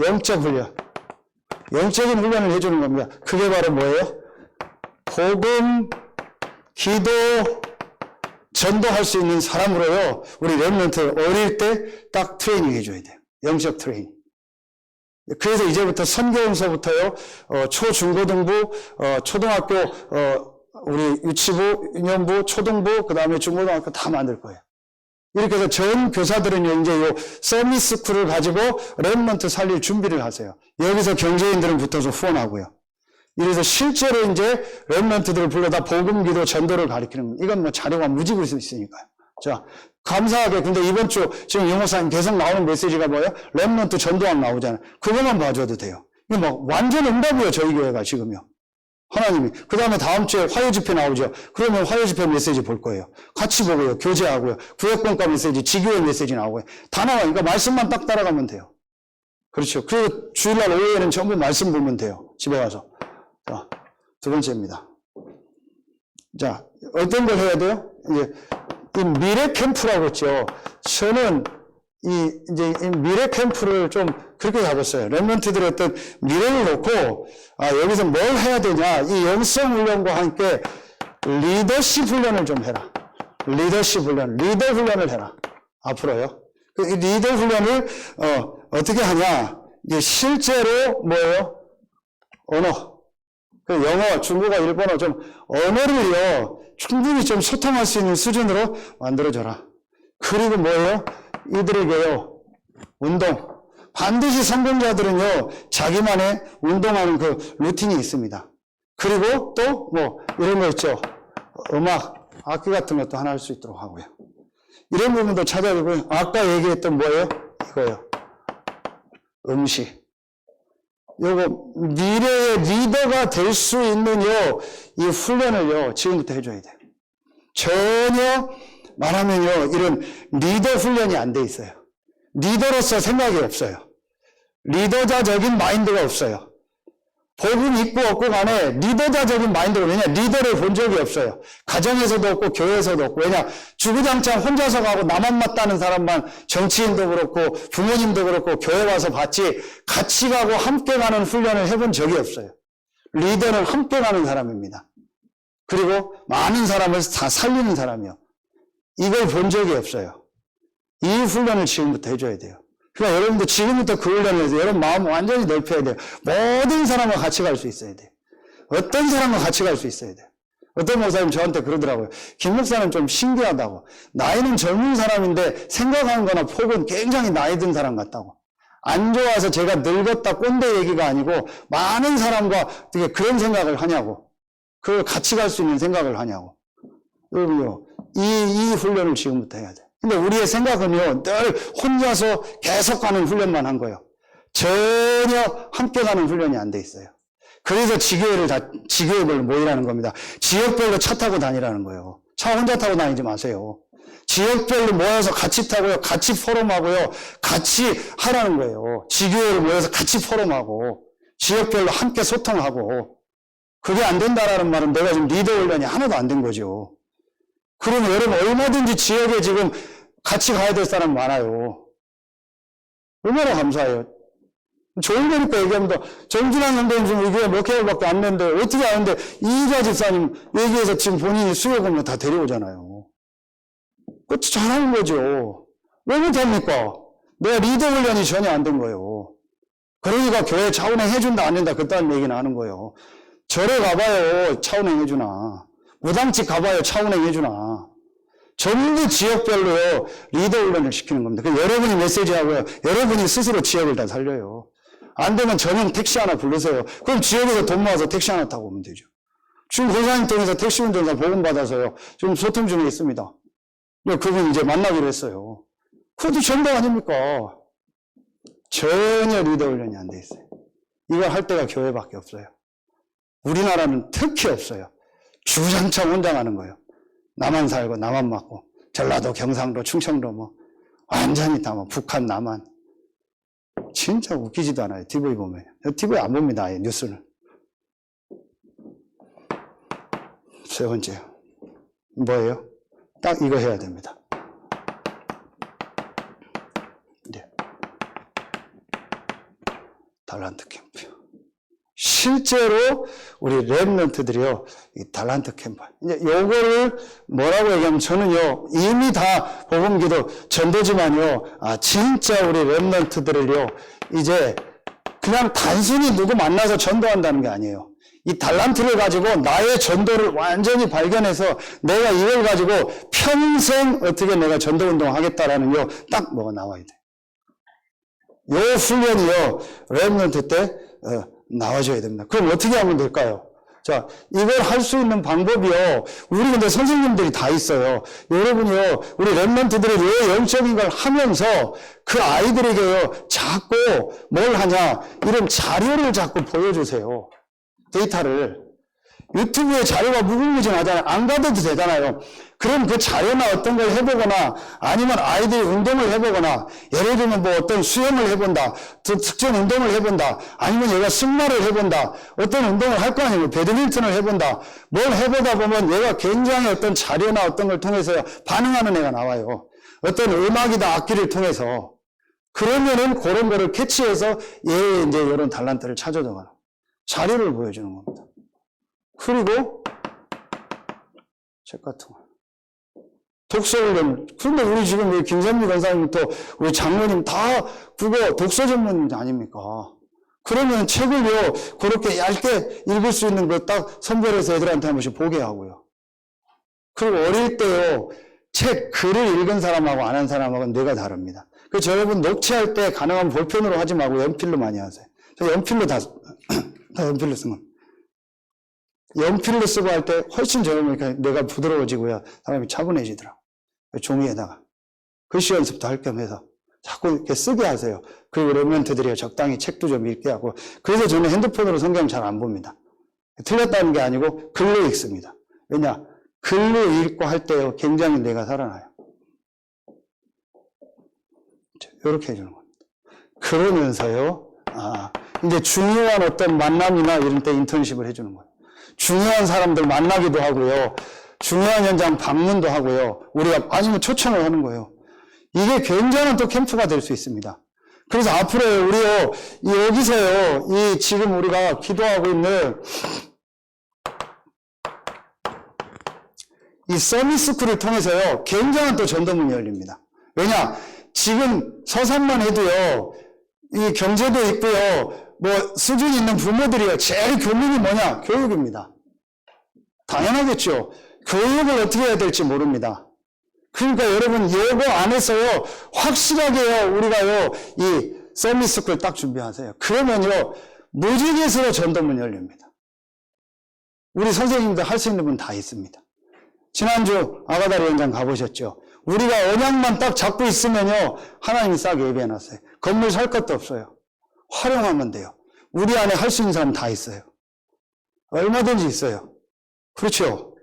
영적 훈련. 영적인 훈련을 해주는 겁니다. 그게 바로 뭐예요? 복음, 기도, 전도할 수 있는 사람으로요, 우리 렘넌트 어릴 때 딱 트레이닝 해줘야 돼요. 영적 트레이닝. 그래서 이제부터 선교원서부터요, 초중고등부, 초등학교, 우리 유치부, 유년부, 초등부, 그 다음에 중고등학교 다 만들 거예요. 이렇게 해서 전 교사들은요, 이제 요 서밋스쿨을 가지고 렘넌트 살릴 준비를 하세요. 여기서 경제인들은 붙어서 후원하고요. 이래서 실제로 이제 렘넌트들을 불러다 복음, 기도, 전도를 가르치는 건, 이건 뭐 자료가 무지고 있으니까요. 자, 감사하게, 근데 이번 주 지금 영호사님 계속 나오는 메시지가 뭐예요? 렘넌트 전도학 나오잖아요. 그것만 봐줘도 돼요. 이거 뭐 완전 응답이에요, 저희 교회가 지금요. 하나님이. 그 다음에 다음 주에 화요 집회 나오죠. 그러면 화요 집회 메시지 볼 거예요. 같이 보고요, 교제하고요. 구역본과 메시지, 지교회 메시지 나오고요. 다 나와요. 그러니까 말씀만 딱 따라가면 돼요. 그렇죠. 그리고 주일날 오후에는 전부 말씀 보면 돼요. 집에 가서. 자, 두 번째입니다. 자, 어떤 걸 해야 돼요? 이제, 이 미래 캠프라고 했죠. 저는 이제 이 미래 캠프를 좀 그렇게 잡았어요. 렘넌트들의 어떤 미래를 놓고, 여기서 뭘 해야 되냐. 이 영성 훈련과 함께 리더십 훈련을 좀 해라. 리더십 훈련, 리더 훈련을 해라. 앞으로요. 이 리더 훈련을, 어떻게 하냐. 이제 실제로 뭐예요? 언어. 영어, 중국어, 일본어 좀 언어를요, 충분히 좀 소통할 수 있는 수준으로 만들어줘라. 그리고 뭐예요? 이들에게요, 운동. 반드시 성공자들은요, 자기만의 운동하는 그 루틴이 있습니다. 그리고 또 뭐 이런 거 있죠. 음악, 악기 같은 것도 하나 할 수 있도록 하고요. 이런 부분도 찾아보고, 아까 얘기했던 뭐예요? 이거요. 음식. 요거 미래의 리더가 될 수 있는요, 이 훈련을요, 지금부터 해줘야 돼요. 전혀 말하면요, 이런 리더 훈련이 안 돼 있어요. 리더로서 생각이 없어요. 리더자적인 마인드가 없어요. 복음 있고 없고 간에 리더자적인 마인드로, 왜냐, 리더를 본 적이 없어요. 가정에서도 없고, 교회에서도 없고, 왜냐, 주구장창 혼자서 가고, 나만 맞다는 사람만 정치인도 그렇고, 부모님도 그렇고, 교회 와서 봤지, 같이 가고 함께 가는 훈련을 해본 적이 없어요. 리더는 함께 가는 사람입니다. 그리고 많은 사람을 다 살리는 사람이요. 이걸 본 적이 없어요. 이 훈련을 지금부터 해줘야 돼요. 그러니까 여러분도 지금부터 그 훈련을 해서 여러분 마음을 완전히 넓혀야 돼요. 모든 사람과 같이 갈 수 있어야 돼요. 어떤 사람과 같이 갈 수 있어야 돼요. 어떤 목사님 저한테 그러더라고요. 김 목사는 좀 신기하다고. 나이는 젊은 사람인데 생각하는 거나 폭은 굉장히 나이 든 사람 같다고. 안 좋아서 제가 늙었다 꼰대 얘기가 아니고 많은 사람과 어떻게 그런 생각을 하냐고. 그걸 같이 갈 수 있는 생각을 하냐고. 여러분요. 이 훈련을 지금부터 해야 돼요. 근데 우리의 생각은요, 늘 혼자서 계속 가는 훈련만 한 거예요. 전혀 함께 가는 훈련이 안 돼 있어요. 그래서 지교회별로 모이라는 겁니다. 지역별로 차 타고 다니라는 거예요. 차 혼자 타고 다니지 마세요. 지역별로 모여서 같이 타고요, 같이 포럼하고요, 같이 하라는 거예요. 지교회로 모여서 같이 포럼하고, 지역별로 함께 소통하고, 그게 안 된다라는 말은 내가 지금 리더 훈련이 하나도 안 된 거죠. 그러면 여러분 얼마든지 지역에 지금 같이 가야 될 사람 많아요. 얼마나 감사해요. 좋은 거니까 얘기하면 정준환 선배님 지금 이 교회 몇 개월밖에 안 됐는데 어떻게 아는데 이희자 집사님 얘기해서 지금 본인이 수요금을 다 데려오잖아요. 그것도 잘하는 거죠. 왜 못합니까? 내가 리더 훈련이 전혀 안 된 거예요. 그러니까 교회 차운행 해준다 안 된다 그딴 얘기는 하는 거예요. 절에 가봐요. 차운행 해주나. 무당집 가봐요. 차운행 해주나. 전부 지역별로요. 리더 훈련을 시키는 겁니다. 그럼 여러분이 메시지하고요. 여러분이 스스로 지역을 다 살려요. 안 되면 전용 택시 하나 부르세요. 그럼 지역에서 돈 모아서 택시 하나 타고 오면 되죠. 지금 권사님 통해서 택시 운전사 보험 받아서요. 지금 소통 중에 있습니다. 그분 이제 만나기로 했어요. 그것도 전부 아닙니까? 전혀 리더 훈련이 안 돼 있어요. 이걸 할 때가 교회밖에 없어요. 우리나라는 특히 없어요. 주장창 혼자 가는 거예요. 나만 살고 나만 맞고 전라도, 경상도, 충청도 뭐 완전히 다 뭐 북한, 남한. 진짜 웃기지도 않아요. TV 보면. TV 안 봅니다. 아예 뉴스는. 세 번째요. 뭐예요? 딱 이거 해야 됩니다. 네. 달란트 캠프. 실제로 우리 렘넌트들이요, 이 달란트 캠프. 이제 요거를 뭐라고 얘기하면 저는요, 이미 다 복음기도 전도지만요, 진짜 우리 렘넌트들을요, 이제 그냥 단순히 누구 만나서 전도한다는 게 아니에요. 이 달란트를 가지고 나의 전도를 완전히 발견해서 내가 이걸 가지고 평생 어떻게 내가 전도 운동 하겠다라는 요, 딱 뭐가 나와야 돼. 요 훈련이요, 렘넌트 때, 나와줘야 됩니다. 그럼 어떻게 하면 될까요? 자, 이걸 할 수 있는 방법이요. 우리 근데 선생님들이 다 있어요. 여러분이요, 우리 렘넌트들이 왜 영적인 걸 하면서 그 아이들에게요, 자꾸 뭘 하냐, 이런 자료를 자꾸 보여주세요. 데이터를. 유튜브에 자료가 무궁무진하잖아요. 안 가도 되잖아요. 그럼 그 자료나 어떤 걸 해보거나 아니면 아이들이 운동을 해보거나 예를 들면 뭐 어떤 수영을 해본다. 특정 운동을 해본다. 아니면 얘가 승마를 해본다. 어떤 운동을 할 거 아니에요. 배드민턴을 해본다. 뭘 해보다 보면 얘가 굉장히 어떤 자료나 어떤 걸 통해서 반응하는 애가 나와요. 어떤 음악이다 악기를 통해서. 그러면은 그런 거를 캐치해서 얘 이제 이런 달란트를 찾아줘가는 자료를 보여주는 겁니다. 그리고 책 같은 거. 독서훈련. 그런데 우리 지금 우리 김선미 권사님부터 우리 장로님 다 그거 독서 전문 아닙니까? 그러면 책을요, 그렇게 얇게 읽을 수 있는 거 딱 선별해서 애들한테 한 번씩 보게 하고요. 그리고 어릴 때요, 책, 글을 읽은 사람하고 안 한 사람하고는 뇌가 다릅니다. 그래서 여러분 녹취할 때 가능하면 볼펜으로 하지 말고 연필로 많이 하세요. 저 연필로 다 연필로 쓰면. 연필로 쓰고 할 때 훨씬 저러니까 뇌가 부드러워지고요. 사람이 차분해지더라고요. 종이에다가. 글씨 연습도 할 겸 해서 자꾸 이렇게 쓰게 하세요. 그리고 렘넌트들이 적당히 책도 좀 읽게 하고. 그래서 저는 핸드폰으로 성경 잘 안 봅니다. 틀렸다는 게 아니고 글로 읽습니다. 왜냐? 글로 읽고 할 때요. 굉장히 뇌가 살아나요. 이렇게 해주는 겁니다. 그러면서요. 이제 중요한 어떤 만남이나 이런 때 인턴십을 해주는 거예요. 중요한 사람들 만나기도 하고요. 중요한 현장 방문도 하고요. 우리가 아니면 초청을 하는 거예요. 이게 굉장한 또 캠프가 될 수 있습니다. 그래서 앞으로 우리요, 여기서요, 이 지금 우리가 기도하고 있는 이 서밋스쿨을 통해서요, 굉장한 또 전도문이 열립니다. 왜냐? 지금 서산만 해도요, 이 경제도 있고요, 뭐 수준 있는 부모들이요, 제일 고민이 뭐냐? 교육입니다. 당연하겠죠. 교육을 어떻게 해야 될지 모릅니다. 그러니까 여러분, 이거 안에서요, 확실하게요, 우리가요, 이 서밋스쿨 딱 준비하세요. 그러면요, 무지개수로 전도문 열립니다. 우리 선생님들 할 수 있는 분 다 있습니다. 지난주 아가다리 현장 가보셨죠? 우리가 언약만 딱 잡고 있으면요, 하나님이 싹 예비해놨어요. 건물 살 것도 없어요. 활용하면 돼요. 우리 안에 할 수 있는 사람 다 있어요. 얼마든지 있어요. 그렇죠?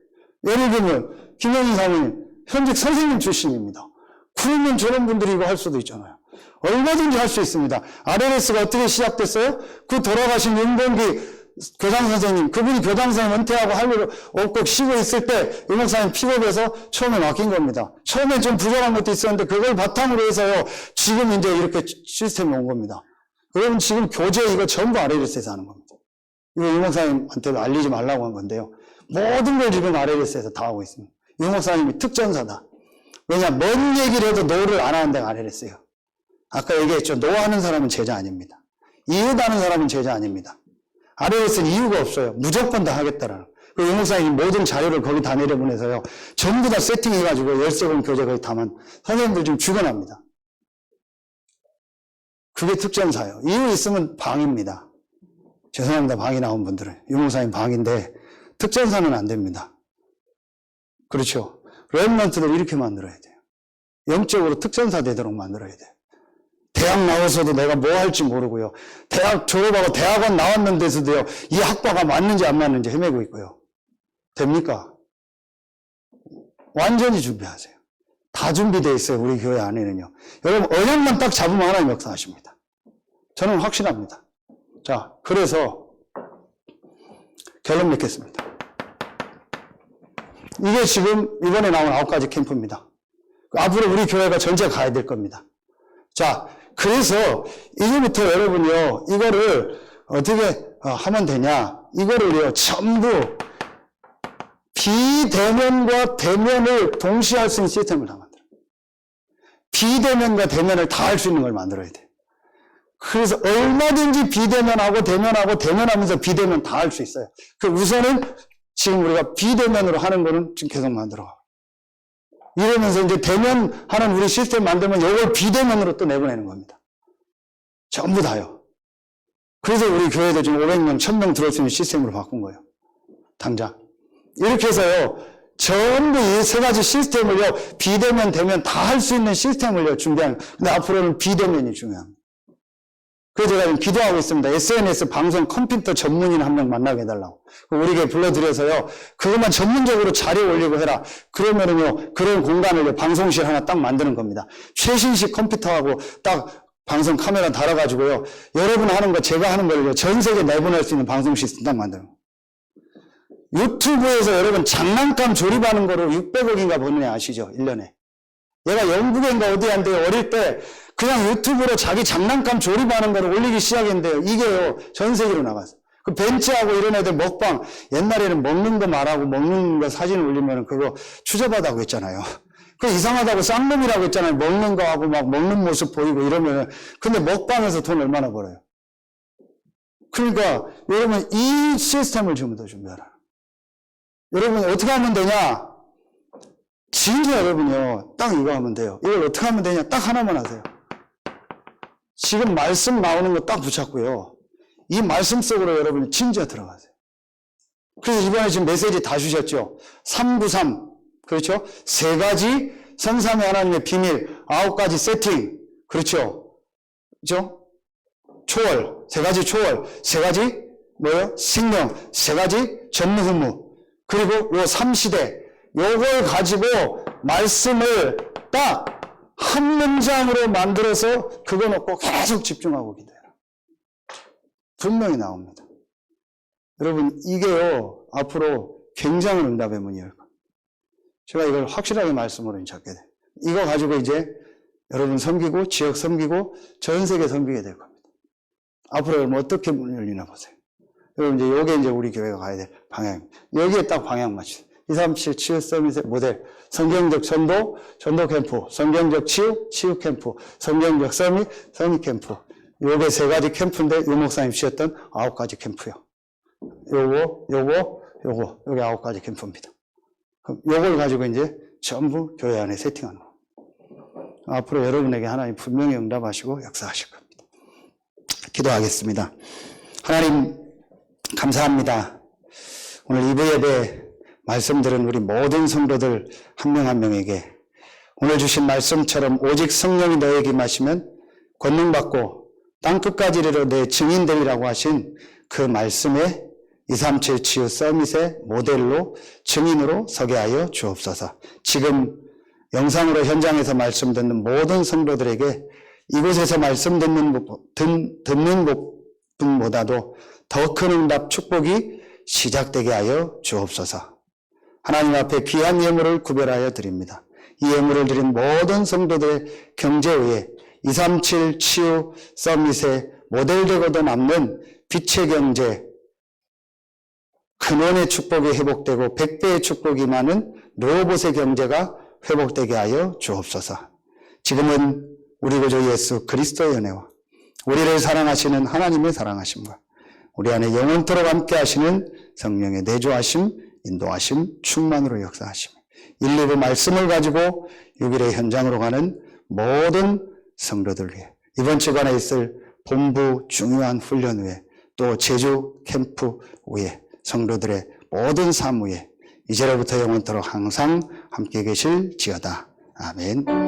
예를 들면 김영희 사모님 현직 선생님 출신입니다. 그러면 저런 분들이 이거 할 수도 있잖아요. 얼마든지 할 수 있습니다. RLS가 어떻게 시작됐어요? 그 돌아가신 윤봉기 교장 선생님, 그분이 교장 선생님 은퇴하고 할 일 없고 쉬고 있을 때 유 목사님 픽업해서 처음에 맡긴 겁니다. 처음에 좀 부족한 것도 있었는데 그걸 바탕으로 해서요, 지금 이제 이렇게 시스템이 온 겁니다. 여러분 지금 교재 이거 전부 RLS에서 하는 겁니다. 이거 유 목사님한테도 알리지 말라고 한 건데요. 모든 걸 지금 RLS에서 다 하고 있습니다. 유 목사님이 특전사다. 왜냐, 뭔 얘기를 해도 노를 안 하는 데가 RLS예요. 아까 얘기했죠. 노 하는 사람은 제자 아닙니다. 이웃하는 사람은 제자 아닙니다. RLS는 이유가 없어요. 무조건 다 하겠다라는. 그 유 목사님 모든 자료를 거기 다 내려보내서요, 전부 다 세팅해가지고 13권 교재 거기 다만 선생님들 지금 죽여납니다. 그게 특전사예요. 이유 있으면 방입니다. 죄송합니다. 방이 나온 분들은. 유 목사님 방인데 특전사는 안 됩니다. 그렇죠. 렘넌트들 이렇게 만들어야 돼요. 영적으로 특전사 되도록 만들어야 돼요. 대학 나와서도 내가 뭐 할지 모르고요. 대학 졸업하고 대학원 나왔는데서도요, 이 학과가 맞는지 안 맞는지 헤매고 있고요. 됩니까? 완전히 준비하세요. 다 준비되어 있어요. 우리 교회 안에는요. 여러분, 언약만 딱 잡으면 하나님 역사하십니다. 저는 확신합니다. 자, 그래서 결론 맺겠습니다. 이게 지금 이번에 나온 9가지 캠프입니다. 앞으로 우리 교회가 전체 가야 될 겁니다. 자, 그래서 이제부터 여러분요, 이거를 어떻게 하면 되냐? 이거를요, 전부 비대면과 대면을 동시에 할 수 있는 시스템을 다 만들어요. 비대면과 대면을 다 할 수 있는 걸 만들어야 돼요. 그래서 얼마든지 비대면하고 대면하고 대면하면서 비대면 다 할 수 있어요. 그 우선은 지금 우리가 비대면으로 하는 거는 지금 계속 만들어가고. 이러면서 이제 대면하는 우리 시스템 만들면 이걸 비대면으로 또 내보내는 겁니다. 전부 다요. 그래서 우리 교회도 지금 500명, 1000명 들어올 수 있는 시스템으로 바꾼 거예요. 당장. 이렇게 해서요, 전부 이 3가지 시스템을요, 비대면, 대면 다 할 수 있는 시스템을요, 준비하는. 근데 앞으로는 비대면이 중요합니다. 그래서 제가 지금 기도하고 있습니다. SNS 방송 컴퓨터 전문인 한 명 만나게 해달라고. 우리 교회 불러드려서요, 그것만 전문적으로 자료 올리고 해라. 그러면은요, 그런 공간을 방송실 하나 딱 만드는 겁니다. 최신식 컴퓨터하고 딱 방송 카메라 달아가지고요, 여러분 하는 거, 제가 하는 걸요, 전 세계 내보낼 수 있는 방송 시스템 딱 만드는 거예요. 유튜브에서 여러분 장난감 조립하는 거로 600억인가 버는 애 아시죠? 1년에. 얘가 영국인가 어디 한데요, 어릴 때 그냥 유튜브로 자기 장난감 조립하는 거를 올리기 시작했는데요. 이게요, 전 세계로 나갔어요. 그 벤츠하고 이런 애들 먹방, 옛날에는 먹는 거 말하고 먹는 거 사진 올리면 그거 추접하다고 했잖아요. 그 이상하다고 쌍놈이라고 했잖아요. 먹는 거 하고 막 먹는 모습 보이고 이러면은. 근데 먹방에서 돈 얼마나 벌어요? 그러니까 여러분 이 시스템을 지금 더 준비하라. 여러분 어떻게 하면 되냐? 진짜 여러분요, 딱 이거 하면 돼요. 이걸 어떻게 하면 되냐? 딱 하나만 하세요. 지금 말씀 나오는 거 딱 붙잡고요, 이 말씀 속으로 여러분이 진짜 들어가세요. 그래서 이번에 지금 메시지 다 주셨죠? 393, 그렇죠? 3가지 성삼위 하나님의 비밀, 9가지 세팅, 그렇죠? 그렇죠? 초월, 3가지 초월, 3가지 뭐예요? 생명, 3가지 전무후무, 그리고 요 3시대, 요걸 가지고 말씀을 딱 한 문장으로 만들어서 그거 놓고 계속 집중하고 기도해라. 분명히 나옵니다. 여러분, 이게요, 앞으로 굉장한 응답의 문이 열 겁니다. 제가 이걸 확실하게 말씀으로 잡게 돼요. 이거 가지고 이제 여러분 섬기고, 지역 섬기고, 전 세계 섬기게 될 겁니다. 앞으로 여러분 어떻게 문이 열리나 보세요. 여러분, 이제 요게 이제 우리 교회가 가야 될 방향입니다. 여기에 딱 방향 맞추세요. 237 치유 서밋의 모델, 성경적 전도, 전도 캠프, 성경적 치유, 치유 캠프, 성경적 서밋, 서밋 캠프. 요게 3가지 캠프인데, 요 목사님 쉬었던 9가지 캠프요. 요게 9가지 캠프입니다. 그럼 요걸 가지고 이제 전부 교회 안에 세팅하는 겁니다. 앞으로 여러분에게 하나님 분명히 응답하시고 역사하실 겁니다. 기도하겠습니다. 하나님, 감사합니다. 오늘 2부 예배 말씀 들은 우리 모든 성도들 한 명 한 명에게 오늘 주신 말씀처럼 오직 성령이 너에게 임하시면 권능받고 땅끝까지 이르러 내 증인 되리라고 하신 그 말씀에 237 치유 서밋의 모델로 증인으로 서게 하여 주옵소서. 지금 영상으로 현장에서 말씀 듣는 모든 성도들에게 이곳에서 말씀 듣는 분보다도 더 큰 응답 축복이 시작되게 하여 주옵소서. 하나님 앞에 귀한 예물을 구별하여 드립니다. 이 예물을 드린 모든 성도들의 경제의에 237 치유 서밋의 모델되고도 남는 빛의 경제, 근원의 축복이 회복되고 100배의 축복이 많은 르호봇의 경제가 회복되게 하여 주옵소서. 지금은 우리 구주 예수 그리스도의 은혜와 우리를 사랑하시는 하나님의 사랑하심과 우리 안에 영원토록 함께 하시는 성령의 내주하심, 인도하심, 충만으로 역사하심, 1, 2부 말씀을 가지고 6일의 현장으로 가는 모든 성도들 위해 이번 주간에 있을 본부 중요한 훈련 후에 또 제주 캠프 후에 성도들의 모든 삶 위에 이제로부터 영원토록 항상 함께 계실지어다. 아멘.